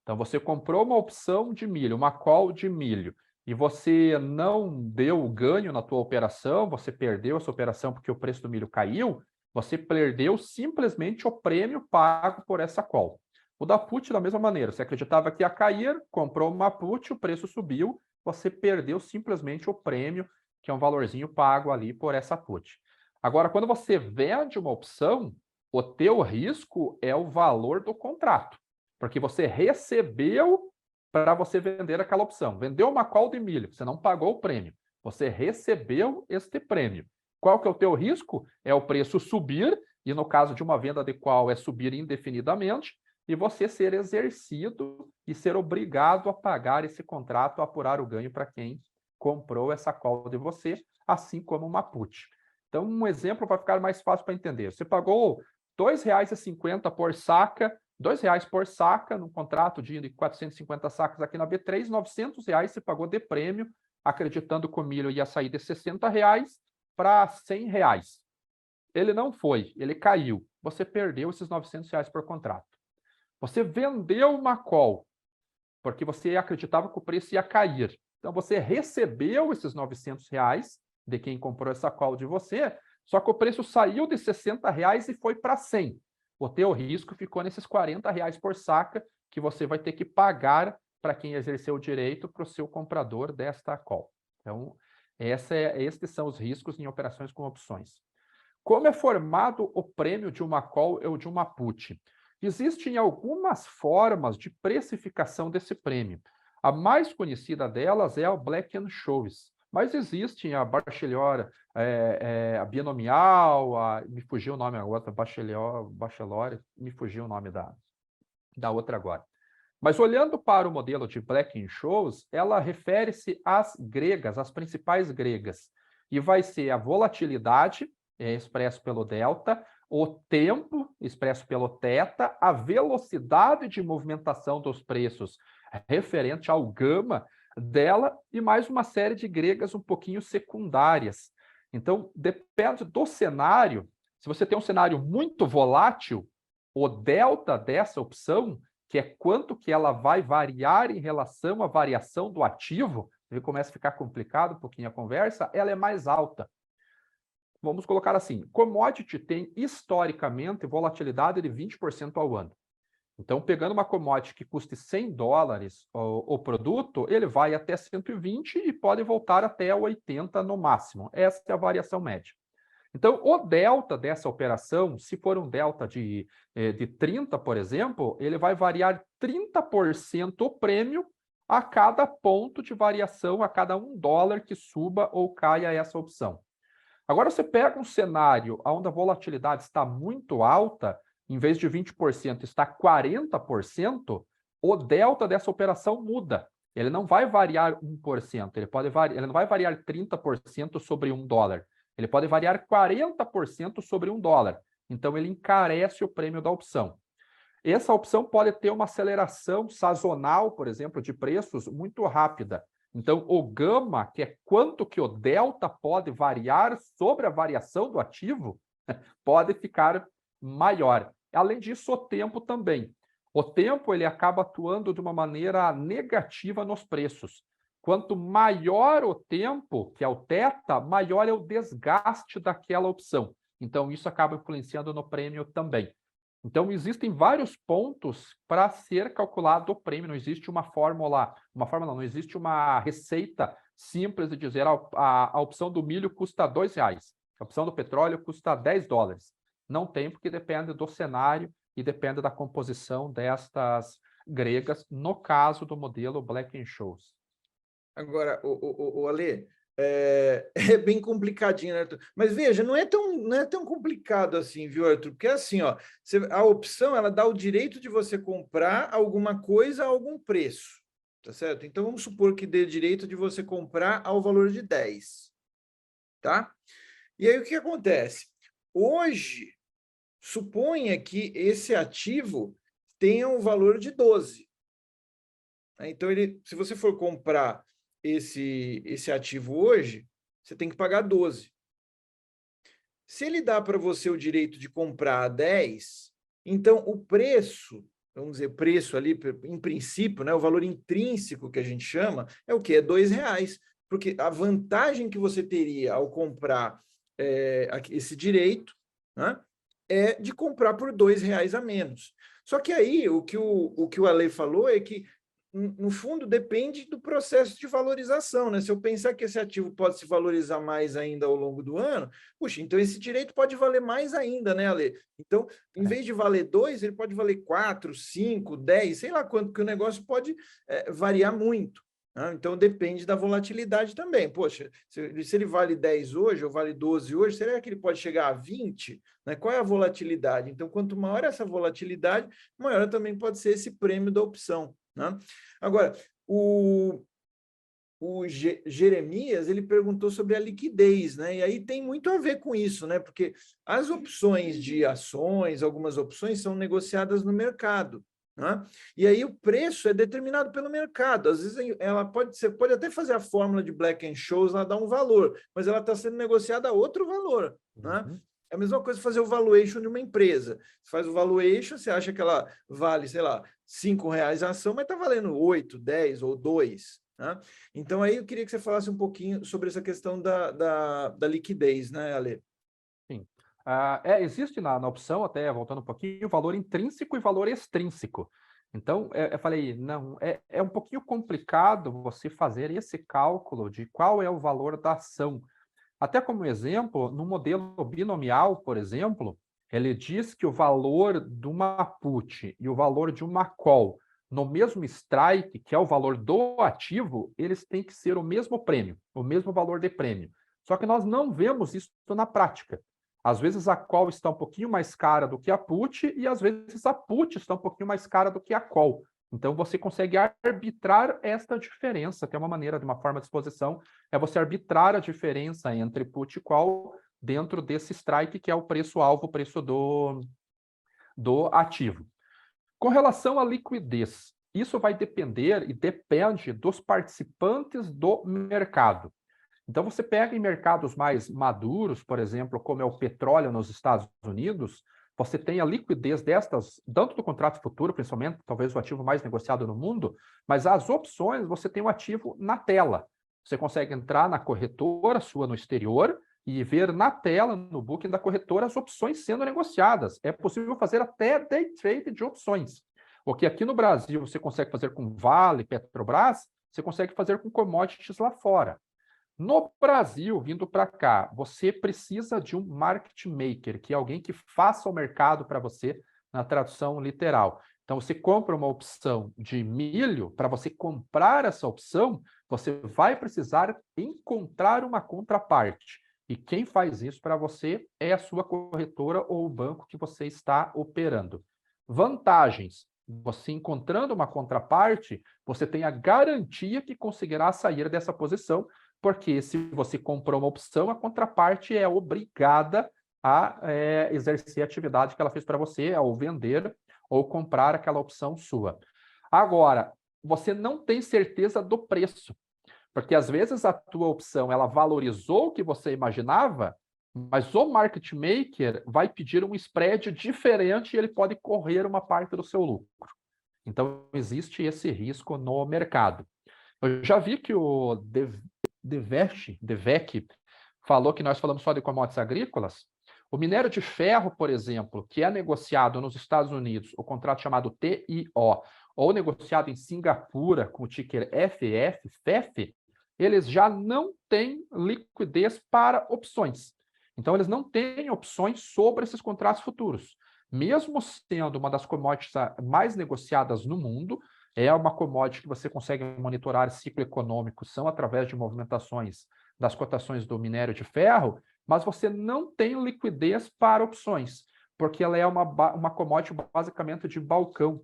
Então, você comprou uma opção de milho, uma call de milho, e você não deu ganho na tua operação, você perdeu essa operação porque o preço do milho caiu, você perdeu simplesmente o prêmio pago por essa call. O da put, da mesma maneira, você acreditava que ia cair, comprou uma put, o preço subiu, você perdeu simplesmente o prêmio, que é um valorzinho pago ali por essa put. Agora, quando você vende uma opção, o teu risco é o valor do contrato. porque você recebeu para você vender aquela opção. Vendeu uma call de milho, você não pagou o prêmio, você recebeu este prêmio. Qual que é o teu risco? É o preço subir, e no caso de uma venda de call é subir indefinidamente, e você ser exercido e ser obrigado a pagar esse contrato, a apurar o ganho para quem comprou essa call de você, assim como uma put. Então, um exemplo vai ficar mais fácil para entender. Você pagou R$ 2,50 por saca, R$ 2 por saca, num contrato de 450 sacas aqui na B3, R$ 900 você pagou de prêmio, acreditando que o milho ia sair de R$ 60 para R$ 100. Ele não foi, ele caiu. Você perdeu esses R$ 900 por contrato. Você vendeu uma call, porque você acreditava que o preço ia cair. Então, você recebeu esses R$ 900 de quem comprou essa call de você, só que o preço saiu de R$ 60 e foi para 100. O teu risco ficou nesses R$ 40 por saca que você vai ter que pagar para quem exerceu o direito para o seu comprador desta call. Então, estes são os riscos em operações com opções. Como é formado o prêmio de uma call ou de uma put? Existem algumas formas de precificação desse prêmio. A mais conhecida delas é o Black-Scholes, mas existem a Bachelor, a binomial, me fugiu o nome agora, Bachelor, me fugiu o nome da outra agora. Mas olhando para o modelo de Black-Scholes, ela refere-se às gregas, às principais gregas, e vai ser a volatilidade, expresso pelo delta, o tempo, expresso pelo θ, a velocidade de movimentação dos preços referente ao gama dela e mais uma série de gregas um pouquinho secundárias. Então, depende do cenário. Se você tem um cenário muito volátil, o delta dessa opção, que é quanto que ela vai variar em relação à variação do ativo, ele começa a ficar complicado um pouquinho a conversa, ela é mais alta. Vamos colocar assim, commodity tem historicamente volatilidade de 20% ao ano. Então, pegando uma commodity que custe $100 o produto, ele vai até 120 e pode voltar até 80 no máximo. Essa é a variação média. Então, o delta dessa operação, se for um delta de 30, por exemplo, ele vai variar 30% o prêmio a cada ponto de variação, a cada $1 que suba ou caia essa opção. Agora, você pega um cenário onde a volatilidade está muito alta, em vez de 20%, está 40%, o delta dessa operação muda. Ele não vai variar 1%, ele não vai variar 30% sobre $1. Ele pode variar 40% sobre $1. Então, ele encarece o prêmio da opção. Essa opção pode ter uma aceleração sazonal, por exemplo, de preços muito rápida. Então, o gama, que é quanto que o delta pode variar sobre a variação do ativo, pode ficar maior. Além disso, o tempo também. O tempo ele acaba atuando de uma maneira negativa nos preços. Quanto maior o tempo, que é o θ, maior é o desgaste daquela opção. Então, isso acaba influenciando no prêmio também. Então, existem vários pontos para ser calculado o prêmio. Não existe uma fórmula, não existe uma receita simples de dizer a opção do milho custa R$2, a opção do petróleo custa $10. Não tem, porque depende do cenário e depende da composição destas gregas, no caso do modelo Black-Scholes. Agora, o Ale, é bem complicadinho, né, Arthur? Mas veja, não é tão complicado assim, viu, Arthur? Porque assim, ó, a opção ela dá o direito de você comprar alguma coisa a algum preço, tá certo? Então vamos supor que dê direito de você comprar ao valor de 10, tá? E aí o que acontece? Hoje, suponha que esse ativo tenha um valor de 12. Então, se você for comprar esse ativo hoje, você tem que pagar 12. Se ele dá para você o direito de comprar a 10, então o preço, vamos dizer, preço ali, em princípio, né, o valor intrínseco que a gente chama, é o quê? É R$2. Porque a vantagem que você teria ao comprar esse direito, né, é de comprar por R$2 a menos. Só que aí, o que o Ale falou é que no fundo, depende do processo de valorização, né? Se eu pensar que esse ativo pode se valorizar mais ainda ao longo do ano, puxa, então esse direito pode valer mais ainda, né, Ale? Então, em vez de valer 2, ele pode valer 4, 5, 10, sei lá quanto, que o negócio pode variar muito. Né? Então, depende da volatilidade também. Poxa, se ele vale 10 hoje ou vale 12 hoje, será que ele pode chegar a 20? Né? Qual é a volatilidade? Então, quanto maior essa volatilidade, maior também pode ser esse prêmio da opção. Né? Agora, o Jeremias, ele perguntou sobre a liquidez, né? E aí tem muito a ver com isso, né? Porque as opções de ações, algumas opções são negociadas no mercado, né? E aí o preço é determinado pelo mercado. Às vezes você pode até fazer a fórmula de Black-Scholes lá dar um valor, mas ela está sendo negociada a outro valor, né? É a mesma coisa fazer o valuation de uma empresa. Você faz o valuation, você acha que ela vale, sei lá, R$ 5 a ação, mas está valendo 8, 10 ou 2. Né? Então, aí eu queria que você falasse um pouquinho sobre essa questão da liquidez, né, Ale? Sim. Existe na opção, até voltando um pouquinho, valor intrínseco e valor extrínseco. Então, eu falei, não, é um pouquinho complicado você fazer esse cálculo de qual é o valor da ação. Até como exemplo, no modelo binomial, por exemplo, ele diz que o valor de uma put e o valor de uma call no mesmo strike, que é o valor do ativo, eles têm que ser o mesmo prêmio, o mesmo valor de prêmio. Só que nós não vemos isso na prática. Às vezes a call está um pouquinho mais cara do que a put e às vezes a put está um pouquinho mais cara do que a call. Então, você consegue arbitrar esta diferença. Tem uma maneira, de uma forma de exposição, é você arbitrar a diferença entre put e call dentro desse strike, que é o preço-alvo, o preço do ativo. Com relação à liquidez, isso vai depender e depende dos participantes do mercado. Então, você pega em mercados mais maduros, por exemplo, como é o petróleo nos Estados Unidos, você tem a liquidez destas, tanto do contrato futuro, principalmente, talvez o ativo mais negociado no mundo, mas as opções, você tem o ativo na tela. Você consegue entrar na corretora sua no exterior e ver na tela, no booking da corretora, as opções sendo negociadas. É possível fazer até day trade de opções. O que aqui no Brasil você consegue fazer com Vale, Petrobras, você consegue fazer com commodities lá fora. No Brasil, vindo para cá, você precisa de um market maker, que é alguém que faça o mercado para você, na tradução literal. Então, você compra uma opção de milho, para você comprar essa opção, você vai precisar encontrar uma contraparte. E quem faz isso para você é a sua corretora ou o banco que você está operando. Vantagens. Você encontrando uma contraparte, você tem a garantia que conseguirá sair dessa posição, porque se você comprou uma opção, a contraparte é obrigada a exercer a atividade que ela fez para você, ao vender ou comprar aquela opção sua. Agora, você não tem certeza do preço, porque às vezes a tua opção ela valorizou o que você imaginava, mas o market maker vai pedir um spread diferente e ele pode correr uma parte do seu lucro. Então, existe esse risco no mercado. Eu já vi que o Devec falou que nós falamos só de commodities agrícolas. O minério de ferro, por exemplo, que é negociado nos Estados Unidos, o contrato chamado TIO, ou negociado em Singapura com o ticker FF, eles já não têm liquidez para opções. Então, eles não têm opções sobre esses contratos futuros. Mesmo sendo uma das commodities mais negociadas no mundo, é uma commodity que você consegue monitorar ciclo econômico, são através de movimentações das cotações do minério de ferro, mas você não tem liquidez para opções, porque ela é uma commodity basicamente de balcão.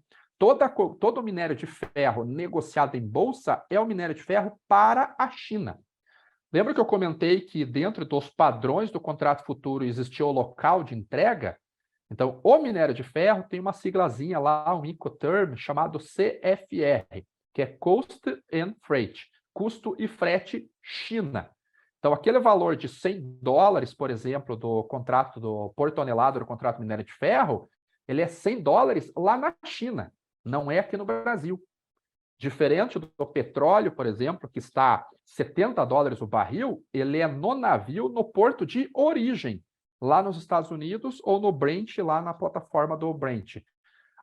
Todo minério de ferro negociado em bolsa é o minério de ferro para a China. Lembra que eu comentei que dentro dos padrões do contrato futuro existia o local de entrega? Então, o minério de ferro tem uma siglazinha lá, um Incoterm, chamado CFR, que é Cost and Freight, custo e frete China. Então, aquele valor de $100, por exemplo, do contrato por tonelada do contrato minério de ferro, ele é $100 lá na China, não é aqui no Brasil. Diferente do petróleo, por exemplo, que está $70 o barril, ele é no navio, no porto de origem, lá nos Estados Unidos, ou no Brent, lá na plataforma do Brent.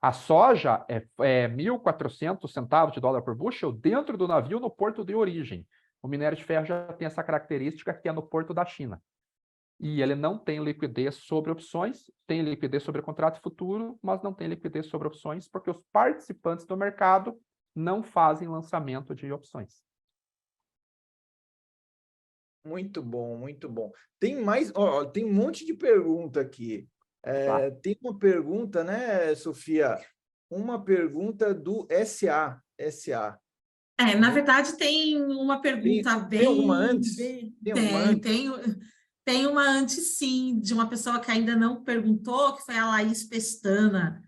A soja é 1.400 centavos de dólar por bushel dentro do navio no porto de origem. O minério de ferro já tem essa característica que é no porto da China. E ele não tem liquidez sobre opções, tem liquidez sobre contrato futuro, mas não tem liquidez sobre opções, porque os participantes do mercado não fazem lançamento de opções. Muito bom, muito bom. Tem mais, ó, tem um monte de pergunta aqui. Tá. Tem uma pergunta, né, Sofia? Uma pergunta do SA. Na verdade, tem uma pergunta Tem alguma antes? Tem alguma antes? tem uma antes sim, de uma pessoa que ainda não perguntou, que foi a Laís Pestana.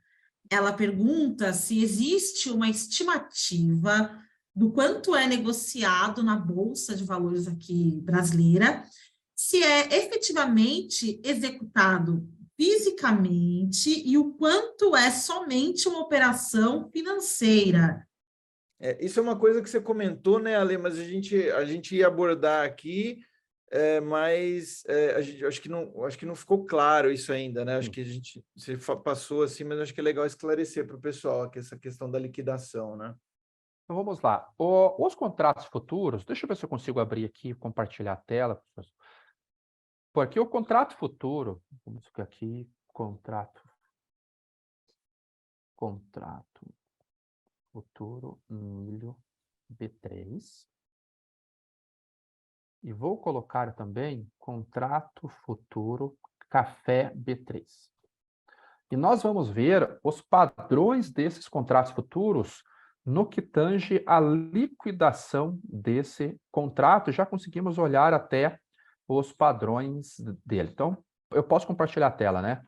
Ela pergunta se existe uma estimativa do quanto é negociado na Bolsa de Valores aqui brasileira, se é efetivamente executado fisicamente e o quanto é somente uma operação financeira. Isso é uma coisa que você comentou, né, Ale? Mas a gente ia abordar aqui, mas acho que não ficou claro isso ainda, né? Acho que você passou assim, mas acho que é legal esclarecer para o pessoal que essa questão da liquidação, né? Então vamos lá. Os contratos futuros, deixa eu ver se eu consigo abrir aqui e compartilhar a tela. Porque o contrato futuro, vamos ficar aqui, contrato futuro milho B3. E vou colocar também contrato futuro café B3. E nós vamos ver os padrões desses contratos futuros no que tange a liquidação desse contrato. Já conseguimos olhar até os padrões dele. Então, eu posso compartilhar a tela, né?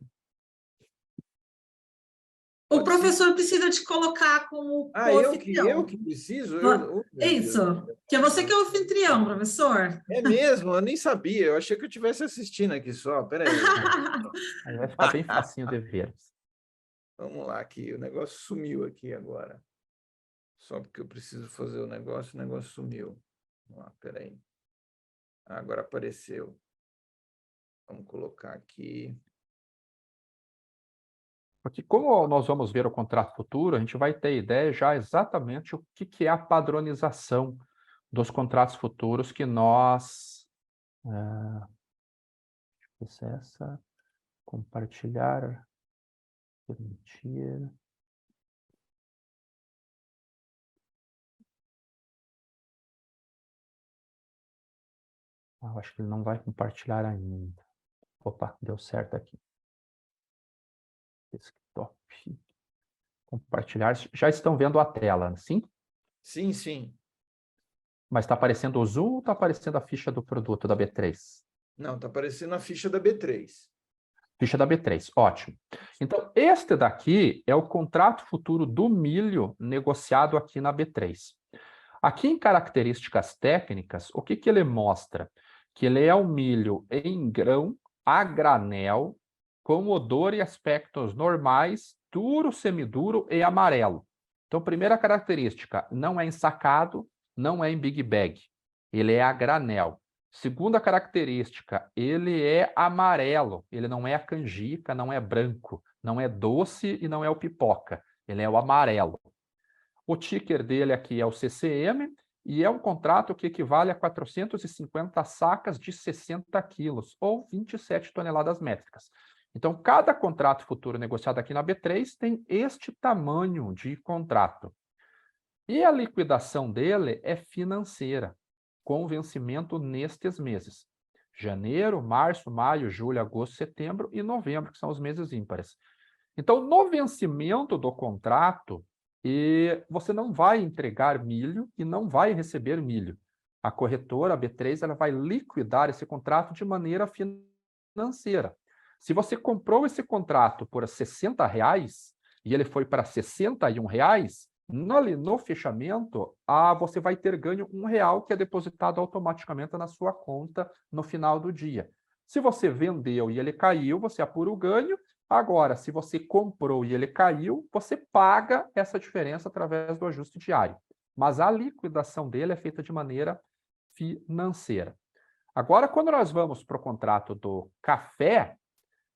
O professor precisa te colocar como Eu co-anfitrião. que preciso? Oh, É meu Deus. isso, que é você que é o anfitrião, professor. É mesmo? Eu nem sabia. Eu achei que eu estivesse assistindo aqui só. Peraí. Aí vai ficar bem facinho de ver. Vamos lá, aqui. O negócio sumiu aqui agora. Só porque eu preciso fazer o negócio sumiu. Vamos lá, peraí. Agora apareceu. Vamos colocar aqui. Porque como nós vamos ver o contrato futuro, a gente vai ter ideia já exatamente o que é a padronização dos contratos futuros que nós... essa, compartilhar, permitir... eu acho que ele não vai compartilhar ainda. Opa, deu certo aqui. Desktop. Compartilhar. Já estão vendo a tela, sim? Sim, sim. Mas está aparecendo o zoom ou está aparecendo a ficha do produto da B3? Não, está aparecendo a ficha da B3. Ficha da B3, ótimo. Então, este daqui é o contrato futuro do milho negociado aqui na B3. Aqui em características técnicas, o que ele mostra? Que ele é um milho em grão, a granel, com odor e aspectos normais, duro, semiduro e amarelo. Então, primeira característica, não é ensacado, não é em big bag. Ele é a granel. Segunda característica, ele é amarelo. Ele não é a canjica, não é branco, não é doce e não é o pipoca. Ele é o amarelo. O ticker dele aqui é o CCM e é um contrato que equivale a 450 sacas de 60 quilos, ou 27 toneladas métricas. Então, cada contrato futuro negociado aqui na B3 tem este tamanho de contrato. E a liquidação dele é financeira, com vencimento nestes meses. Janeiro, março, maio, julho, agosto, setembro e novembro, que são os meses ímpares. Então, no vencimento do contrato, você não vai entregar milho e não vai receber milho. A corretora, a B3, ela vai liquidar esse contrato de maneira financeira. Se você comprou esse contrato por R$60 e ele foi para R$61, no fechamento, você vai ter ganho R$1 que é depositado automaticamente na sua conta no final do dia. Se você vendeu e ele caiu, você apura o ganho. Agora, se você comprou e ele caiu, você paga essa diferença através do ajuste diário. Mas a liquidação dele é feita de maneira financeira. Agora, quando nós vamos para o contrato do café,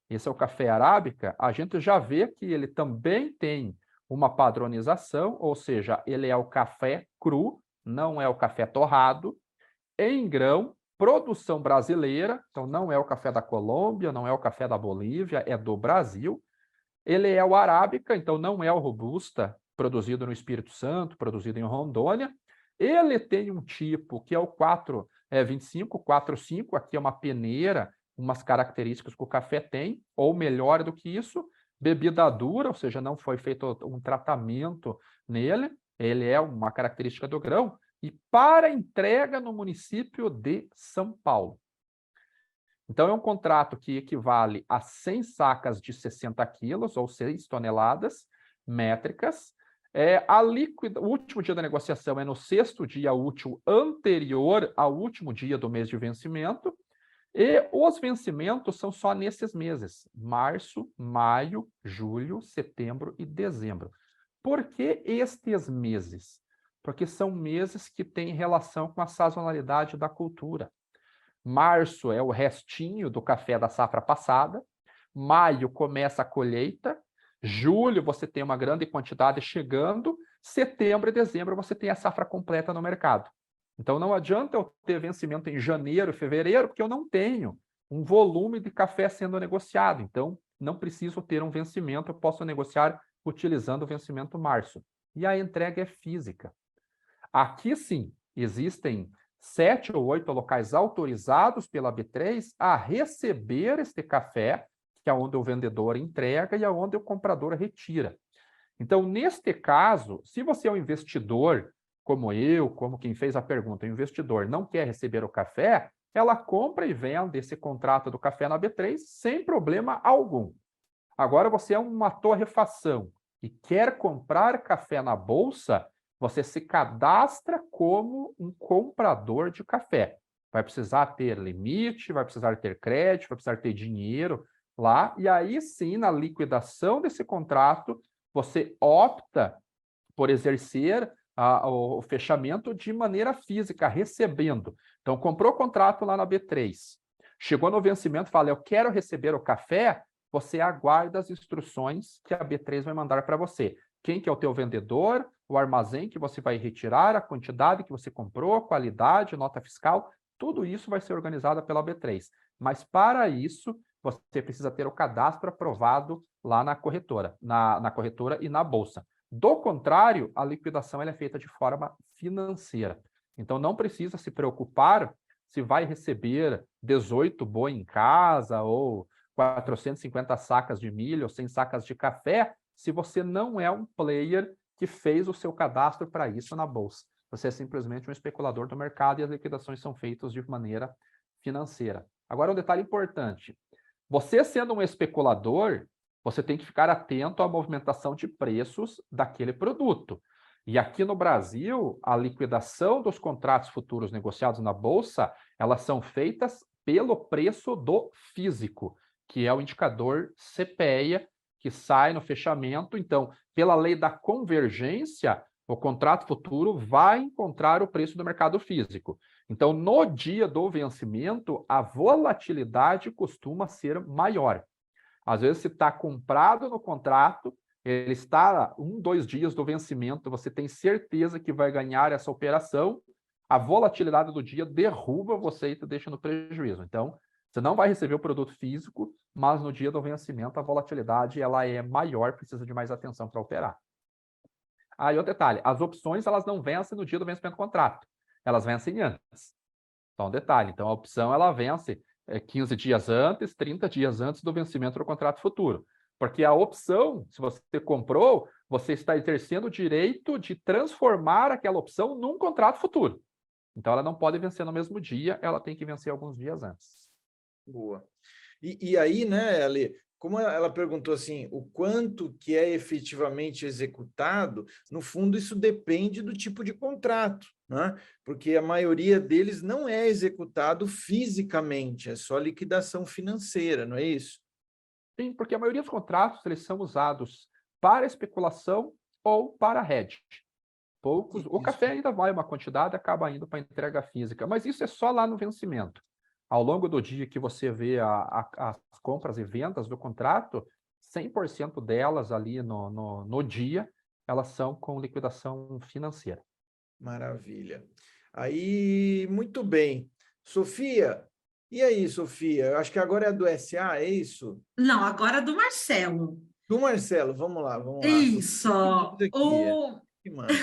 esse é o café arábica, a gente já vê que ele também tem uma padronização, ou seja, ele é o café cru, não é o café torrado, em grão, produção brasileira, então não é o café da Colômbia, não é o café da Bolívia, é do Brasil. Ele é o arábica, então não é o robusta, produzido no Espírito Santo, produzido em Rondônia. Ele tem um tipo que é o 425, 45, aqui é uma peneira, umas características que o café tem, ou melhor do que isso, bebida dura, ou seja, não foi feito um tratamento nele, ele é uma característica do grão, e para entrega no município de São Paulo. Então, é um contrato que equivale a 100 sacas de 60 quilos, ou 6 toneladas métricas. O último dia da negociação é no 6º dia útil anterior ao último dia do mês de vencimento, e os vencimentos são só nesses meses, março, maio, julho, setembro e dezembro. Por que estes meses? Porque são meses que têm relação com a sazonalidade da cultura. Março é o restinho do café da safra passada, maio começa a colheita, julho você tem uma grande quantidade chegando, setembro e dezembro você tem a safra completa no mercado. Então não adianta eu ter vencimento em janeiro, fevereiro, porque eu não tenho um volume de café sendo negociado. Então não preciso ter um vencimento, eu posso negociar utilizando o vencimento março. E a entrega é física. Aqui sim, existem 7 ou 8 locais autorizados pela B3 a receber este café, que é onde o vendedor entrega e é onde o comprador retira. Então, neste caso, se você é um investidor, como eu, como quem fez a pergunta, o investidor não quer receber o café, ela compra e vende esse contrato do café na B3 sem problema algum. Agora, você é uma torrefação e quer comprar café na bolsa, você se cadastra como um comprador de café. Vai precisar ter limite, vai precisar ter crédito, vai precisar ter dinheiro lá, e aí sim, na liquidação desse contrato, você opta por exercer o fechamento de maneira física, recebendo. Então, comprou o contrato lá na B3, chegou no vencimento, fala, eu quero receber o café, você aguarda as instruções que a B3 vai mandar para você. Quem que é o teu vendedor, o armazém que você vai retirar, a quantidade que você comprou, qualidade, nota fiscal, tudo isso vai ser organizado pela B3. Mas para isso, você precisa ter o cadastro aprovado lá na corretora, na corretora e na bolsa. Do contrário, a liquidação ela é feita de forma financeira. Então, não precisa se preocupar se vai receber 18 boi em casa ou 450 sacas de milho ou 100 sacas de café, se você não é um player que fez o seu cadastro para isso na bolsa. Você é simplesmente um especulador do mercado e as liquidações são feitas de maneira financeira. Agora, um detalhe importante. Você sendo um especulador, você tem que ficar atento à movimentação de preços daquele produto. E aqui no Brasil, a liquidação dos contratos futuros negociados na bolsa, elas são feitas pelo preço do físico, que é o indicador CPEA, que sai no fechamento. Então, pela lei da convergência, o contrato futuro vai encontrar o preço do mercado físico. Então, no dia do vencimento, a volatilidade costuma ser maior. Às vezes, se está comprado no contrato, ele está 1, 2 dias do vencimento, você tem certeza que vai ganhar essa operação, a volatilidade do dia derruba você e te deixa no prejuízo. Então, você não vai receber o produto físico, mas no dia do vencimento a volatilidade ela é maior, precisa de mais atenção para operar. Aí outro detalhe, as opções elas não vencem no dia do vencimento do contrato, elas vencem antes. Então, detalhe, então a opção ela vence 15 dias antes, 30 dias antes do vencimento do contrato futuro. Porque a opção, se você comprou, você está exercendo o direito de transformar aquela opção num contrato futuro. Então, ela não pode vencer no mesmo dia, ela tem que vencer alguns dias antes. Boa. E aí, né, Ale, como ela perguntou assim, o quanto que é efetivamente executado, no fundo isso depende do tipo de contrato, né? Porque a maioria deles não é executado fisicamente, é só liquidação financeira, não é isso? Sim, porque a maioria dos contratos eles são usados para especulação ou para hedge. Poucos, o café ainda vai uma quantidade, acaba indo para entrega física, mas isso é só lá no vencimento. ao longo do dia que você vê as compras e vendas do contrato, 100% delas ali no dia, elas são com liquidação financeira. Maravilha. Aí, muito bem. Sofia, e aí, Sofia? Eu acho que agora é do SA, é isso? Não, agora é do Marcelo. Do Marcelo, vamos lá, vamos lá. Sofia, Isso. o que diz aqui? O... Que manda.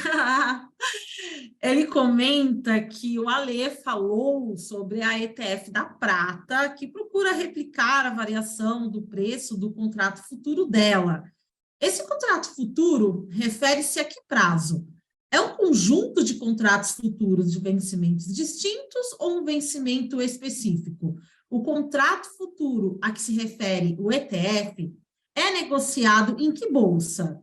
Ele comenta que o Alê falou sobre a ETF da Prata, que procura replicar a variação do preço do contrato futuro dela. Esse contrato futuro refere-se a que prazo? É um conjunto de contratos futuros de vencimentos distintos ou um vencimento específico? O contrato futuro a que se refere o ETF é negociado em que bolsa?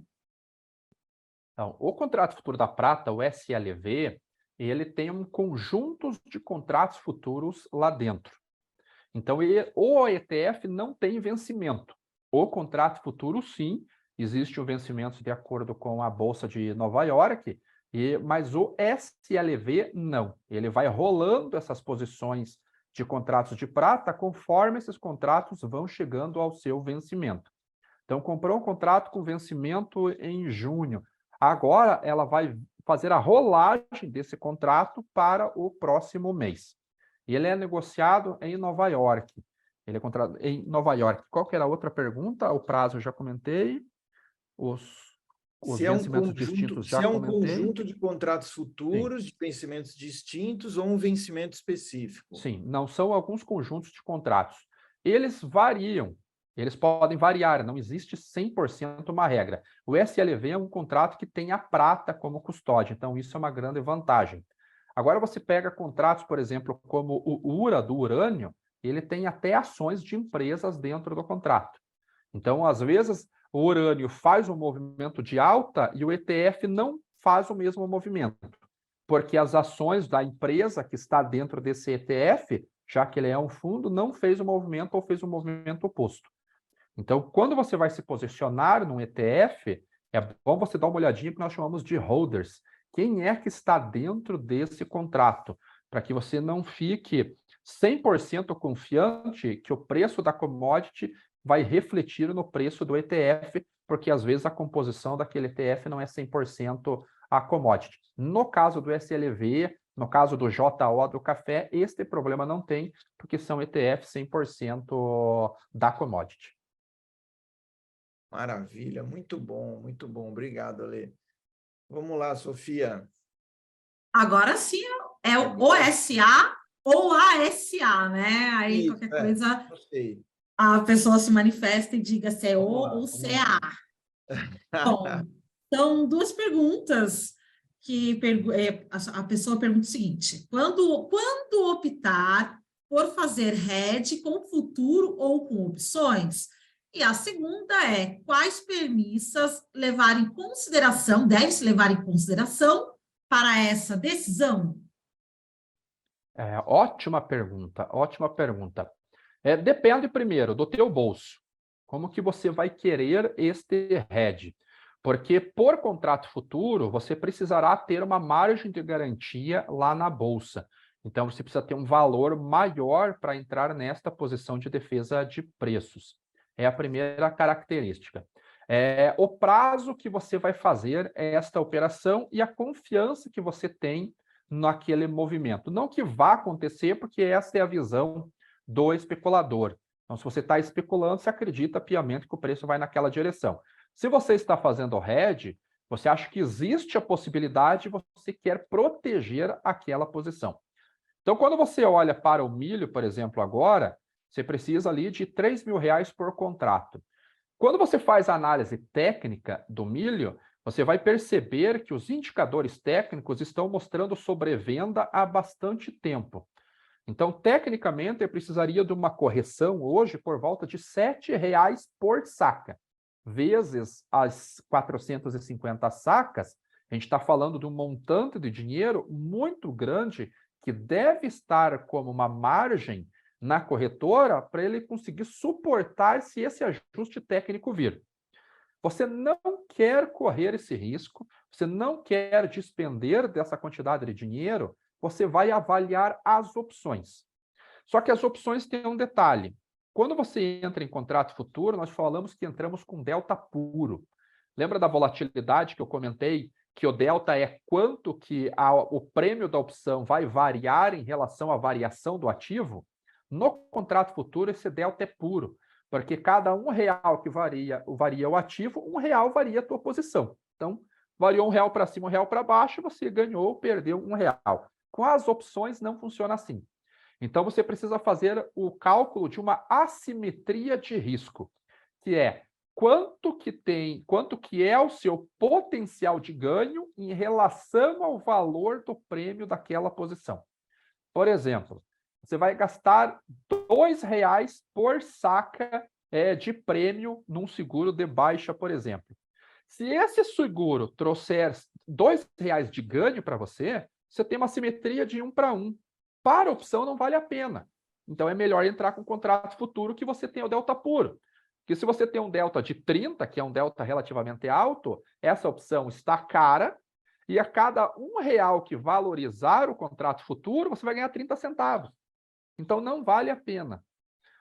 Então, o contrato futuro da prata, o SLV, ele tem um conjunto de contratos futuros lá dentro. Então, o ETF não tem vencimento. O contrato futuro, sim, existe um vencimento de acordo com a Bolsa de Nova York, mas o SLV não. Ele vai rolando essas posições de contratos de prata conforme esses contratos vão chegando ao seu vencimento. Então, comprou um contrato com vencimento em junho. Agora, ela vai fazer a rolagem desse contrato para o próximo mês. E ele é negociado em Nova York. Ele é contratado em Nova York. Qual que era a outra pergunta? O prazo eu já comentei. Os Se é um vencimentos conjunto, distintos se já é um comentei. conjunto de contratos Sim. futuros, de vencimentos distintos ou um vencimento específico? Sim, não são alguns conjuntos de contratos. Eles variam, eles podem variar, não existe 100% uma regra. O SLV é um contrato que tem a prata como custódia, então isso é uma grande vantagem. Agora você pega contratos, por exemplo, como o URA do urânio, ele tem até ações de empresas dentro do contrato. Então, às vezes, o urânio faz um movimento de alta e o ETF não faz o mesmo movimento, porque as ações da empresa que está dentro desse ETF, já que ele é um fundo, não fez o movimento ou fez o movimento oposto. Então, quando você vai se posicionar num ETF, é bom você dar uma olhadinha que nós chamamos de holders. Quem é que está dentro desse contrato? Para que você não fique 100% confiante que o preço da commodity vai refletir no preço do ETF, porque às vezes a composição daquele ETF não é 100% a commodity. No caso do SLV, no caso do JO do café, este problema não tem, porque são ETFs 100% da commodity. Maravilha, muito bom, muito bom. Obrigado, Ale. Vamos lá, Sofia. Agora sim é o Agora OSA ou ASA, né? Aí isso, qualquer coisa não sei. a pessoa se manifesta e diga se é O Vamos lá, ou vamos CA. Bom, então, duas perguntas que a pessoa pergunta o seguinte: quando optar por fazer hedge com futuro ou com opções? E a segunda é: quais premissas levar em consideração, deve-se levar em consideração para essa decisão? Ótima pergunta, ótima pergunta. Depende primeiro do teu bolso. Como que você vai querer este hedge? Porque por contrato futuro, você precisará ter uma margem de garantia lá na bolsa. Então, você precisa ter um valor maior para entrar nesta posição de defesa de preços. É a primeira característica. O prazo que você vai fazer esta operação e a confiança que você tem naquele movimento. Não que vá acontecer, porque essa é a visão do especulador. Então, se você está especulando, você acredita piamente que o preço vai naquela direção. Se você está fazendo o hedge, você acha que existe a possibilidade e você quer proteger aquela posição. Então, quando você olha para o milho, por exemplo, agora, você precisa ali de R$3.000 por contrato. Quando você faz a análise técnica do milho, você vai perceber que os indicadores técnicos estão mostrando sobrevenda há bastante tempo. Então, tecnicamente, eu precisaria de uma correção hoje por volta de R$7 por saca. Vezes as 450 sacas, a gente está falando de um montante de dinheiro muito grande que deve estar como uma margem na corretora para ele conseguir suportar se esse ajuste técnico vir. Você não quer correr esse risco, você não quer despender dessa quantidade de dinheiro, você vai avaliar as opções. Só que as opções têm um detalhe. Quando você entra em contrato futuro, nós falamos que entramos com delta puro. Lembra da volatilidade que eu comentei? Que o delta é quanto que o prêmio da opção vai variar em relação à variação do ativo? No contrato futuro, esse delta é puro, porque cada R$1 que varia o ativo, R$1 varia a tua posição. Então, variou R$1 para cima, R$1 para baixo, você ganhou ou perdeu R$1. Com as opções, não funciona assim. Então, você precisa fazer o cálculo de uma assimetria de risco, que é quanto que é o seu potencial de ganho em relação ao valor do prêmio daquela posição. Por exemplo, você vai gastar R$2 por saca de prêmio num seguro de baixa, por exemplo. Se esse seguro trouxer R$2 de ganho para você, você tem uma simetria de 1 para 1. Para a opção não vale a pena. Então é melhor entrar com contrato futuro que você tem o delta puro. Porque se você tem um delta de 30, que é um delta relativamente alto, essa opção está cara, e a cada R$1 que valorizar o contrato futuro, você vai ganhar 30 centavos. Então não vale a pena.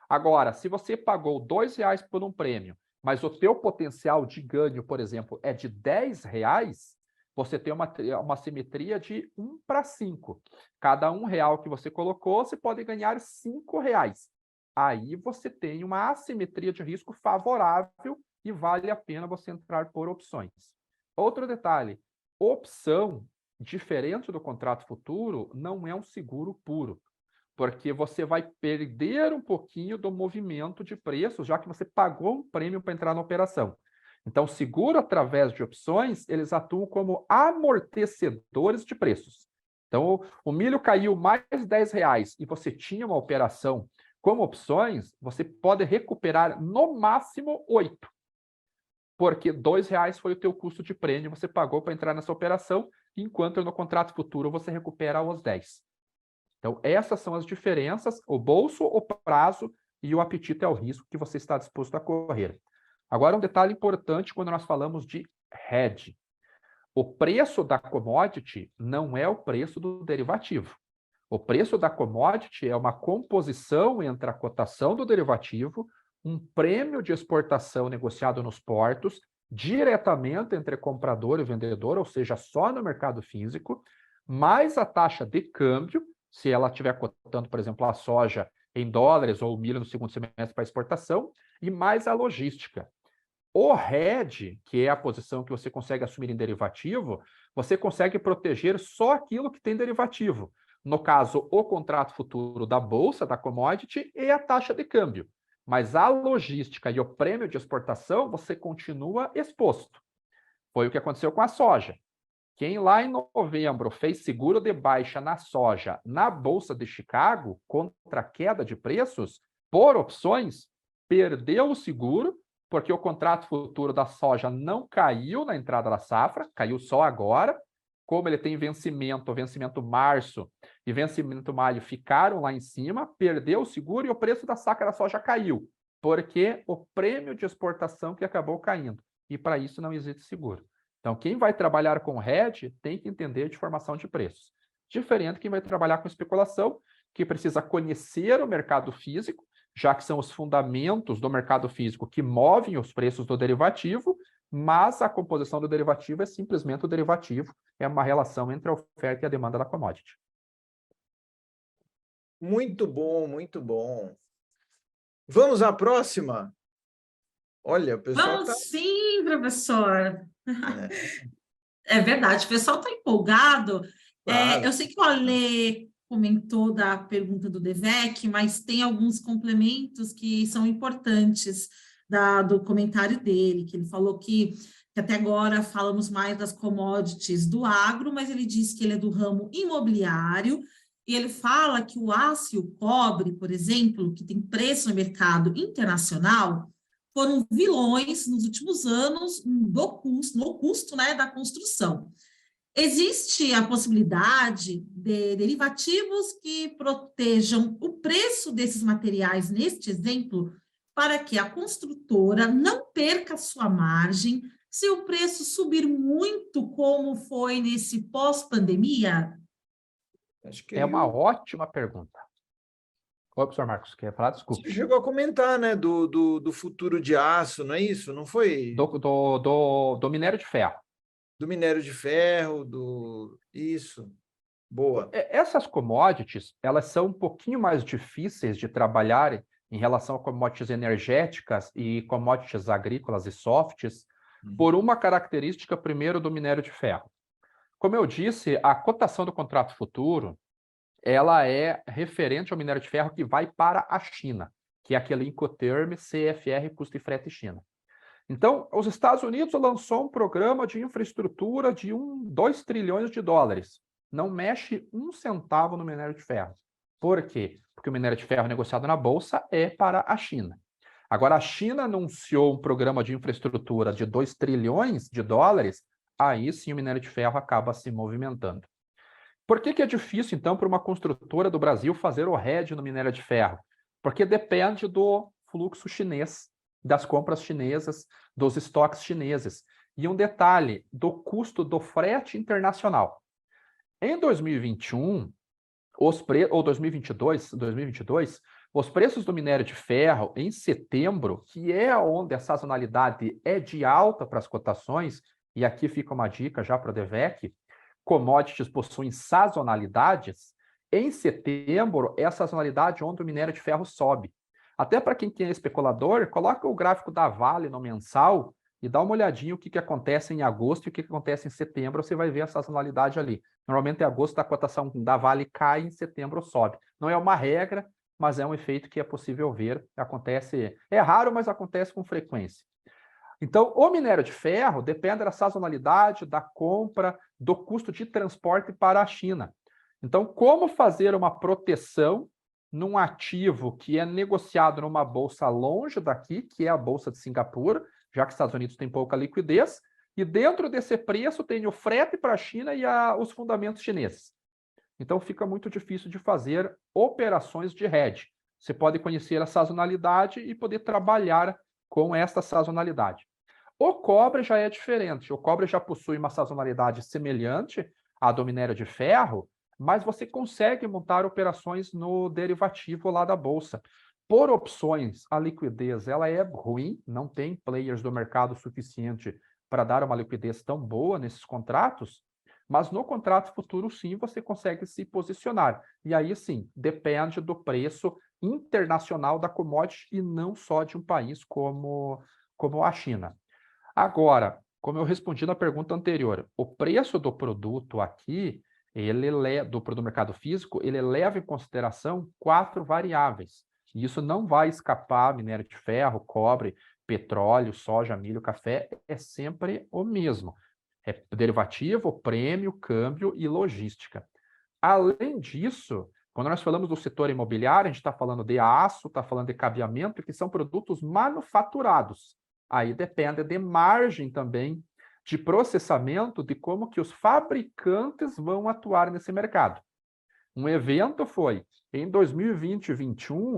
Agora, se você pagou R$2 por um prêmio, mas o teu potencial de ganho, por exemplo, é de R$10, você tem uma simetria de 1 para 5. Cada R$1 que você colocou, você pode ganhar R$5. Aí você tem uma assimetria de risco favorável e vale a pena você entrar por opções. Outro detalhe, opção, diferente do contrato futuro, não é um seguro puro, porque você vai perder um pouquinho do movimento de preços, já que você pagou um prêmio para entrar na operação. Então, seguro através de opções, eles atuam como amortecedores de preços. Então, o milho caiu mais R$10 e você tinha uma operação como opções, você pode recuperar no máximo 8. Porque R$2 foi o teu custo de prêmio, você pagou para entrar nessa operação, enquanto no contrato futuro você recupera os 10. Então, essas são as diferenças, o bolso, o prazo e o apetite ao risco que você está disposto a correr. Agora, um detalhe importante quando nós falamos de hedge. O preço da commodity não é o preço do derivativo. O preço da commodity é uma composição entre a cotação do derivativo, um prêmio de exportação negociado nos portos, diretamente entre comprador e vendedor, ou seja, só no mercado físico, mais a taxa de câmbio, se ela estiver cotando, por exemplo, a soja em dólares ou o milho no segundo semestre para exportação, e mais a logística. O hedge, que é a posição que você consegue assumir em derivativo, você consegue proteger só aquilo que tem derivativo. No caso, o contrato futuro da bolsa, da commodity, e a taxa de câmbio. Mas a logística e o prêmio de exportação, você continua exposto. Foi o que aconteceu com a soja. Quem lá em novembro fez seguro de baixa na soja na Bolsa de Chicago contra a queda de preços, por opções, perdeu o seguro, porque o contrato futuro da soja não caiu na entrada da safra, caiu só agora. Como ele tem vencimento março e vencimento maio ficaram lá em cima, perdeu o seguro e o preço da saca da soja caiu, porque o prêmio de exportação que acabou caindo. E para isso não existe seguro. Então, quem vai trabalhar com hedge tem que entender de formação de preços. Diferente de quem vai trabalhar com especulação, que precisa conhecer o mercado físico, já que são os fundamentos do mercado físico que movem os preços do derivativo, mas a composição do derivativo é simplesmente o derivativo, é uma relação entre a oferta e a demanda da commodity. Muito bom, muito bom. Vamos à próxima? Olha, o pessoal Vamos sim, professor. É verdade, o pessoal está empolgado. Claro. Eu sei que o Alê comentou da pergunta do Devec, mas tem alguns complementos que são importantes do comentário dele, que ele falou que até agora falamos mais das commodities do agro, mas ele disse que ele é do ramo imobiliário, e ele fala que o aço e o cobre, por exemplo, que tem preço no mercado internacional, foram vilões nos últimos anos no custo, né, da construção. Existe a possibilidade de derivativos que protejam o preço desses materiais, neste exemplo, para que a construtora não perca sua margem se o preço subir muito, como foi nesse pós-pandemia? É uma ótima pergunta. Oi, professor Marcos, quer falar? Desculpe. Você chegou a comentar, né, do futuro de aço, não é isso? Não foi? Do minério de ferro. Do minério de ferro, Isso, boa. Essas commodities, elas são um pouquinho mais difíceis de trabalhar em relação a commodities energéticas e commodities agrícolas e softs, por uma característica, primeiro, do minério de ferro. Como eu disse, a cotação do contrato futuro, ela é referente ao minério de ferro que vai para a China, que é aquele Incoterm CFR custo e frete China. Então, os Estados Unidos lançou um programa de infraestrutura de 2 trilhões de dólares. Não mexe um centavo no minério de ferro. Por quê? Porque o minério de ferro negociado na Bolsa é para a China. Agora, a China anunciou um programa de infraestrutura de 2 trilhões de dólares, aí sim o minério de ferro acaba se movimentando. Por que é difícil, então, para uma construtora do Brasil fazer o hedge no minério de ferro? Porque depende do fluxo chinês, das compras chinesas, dos estoques chineses. E um detalhe, do custo do frete internacional. Em 2021, ou 2022, os preços do minério de ferro em setembro, que é onde a sazonalidade é de alta para as cotações, e aqui fica uma dica já para o DVEC, commodities possuem sazonalidades, em setembro é a sazonalidade onde o minério de ferro sobe. Até para quem é especulador, coloca o gráfico da Vale no mensal e dá uma olhadinha o que acontece em agosto e o que acontece em setembro, você vai ver a sazonalidade ali. Normalmente em agosto a cotação da Vale cai, em setembro sobe. Não é uma regra, mas é um efeito que é possível ver. Acontece, é raro, mas acontece com frequência. Então, o minério de ferro depende da sazonalidade, da compra, do custo de transporte para a China. Então, como fazer uma proteção num ativo que é negociado numa bolsa longe daqui, que é a Bolsa de Singapura, já que os Estados Unidos têm pouca liquidez, e dentro desse preço tem o frete para a China e os fundamentos chineses. Então, fica muito difícil de fazer operações de hedge. Você pode conhecer a sazonalidade e poder trabalhar com esta sazonalidade. O cobre já é diferente. O cobre já possui uma sazonalidade semelhante à do minério de ferro, mas você consegue montar operações no derivativo lá da bolsa. Por opções, a liquidez ela é ruim, não tem players do mercado suficiente para dar uma liquidez tão boa nesses contratos, mas no contrato futuro, sim, você consegue se posicionar. E aí, sim, depende do preço internacional da commodity e não só de um país como a China. Agora, como eu respondi na pergunta anterior, o preço do produto aqui, do mercado físico, ele leva em consideração 4 variáveis. E isso não vai escapar: minério de ferro, cobre, petróleo, soja, milho, café, é sempre o mesmo. É derivativo, prêmio, câmbio e logística. Além disso, quando nós falamos do setor imobiliário, a gente está falando de aço, está falando de cabeamento, que são produtos manufaturados. Aí depende de margem também, de processamento, de como que os fabricantes vão atuar nesse mercado. Um evento foi, em 2020 e 2021,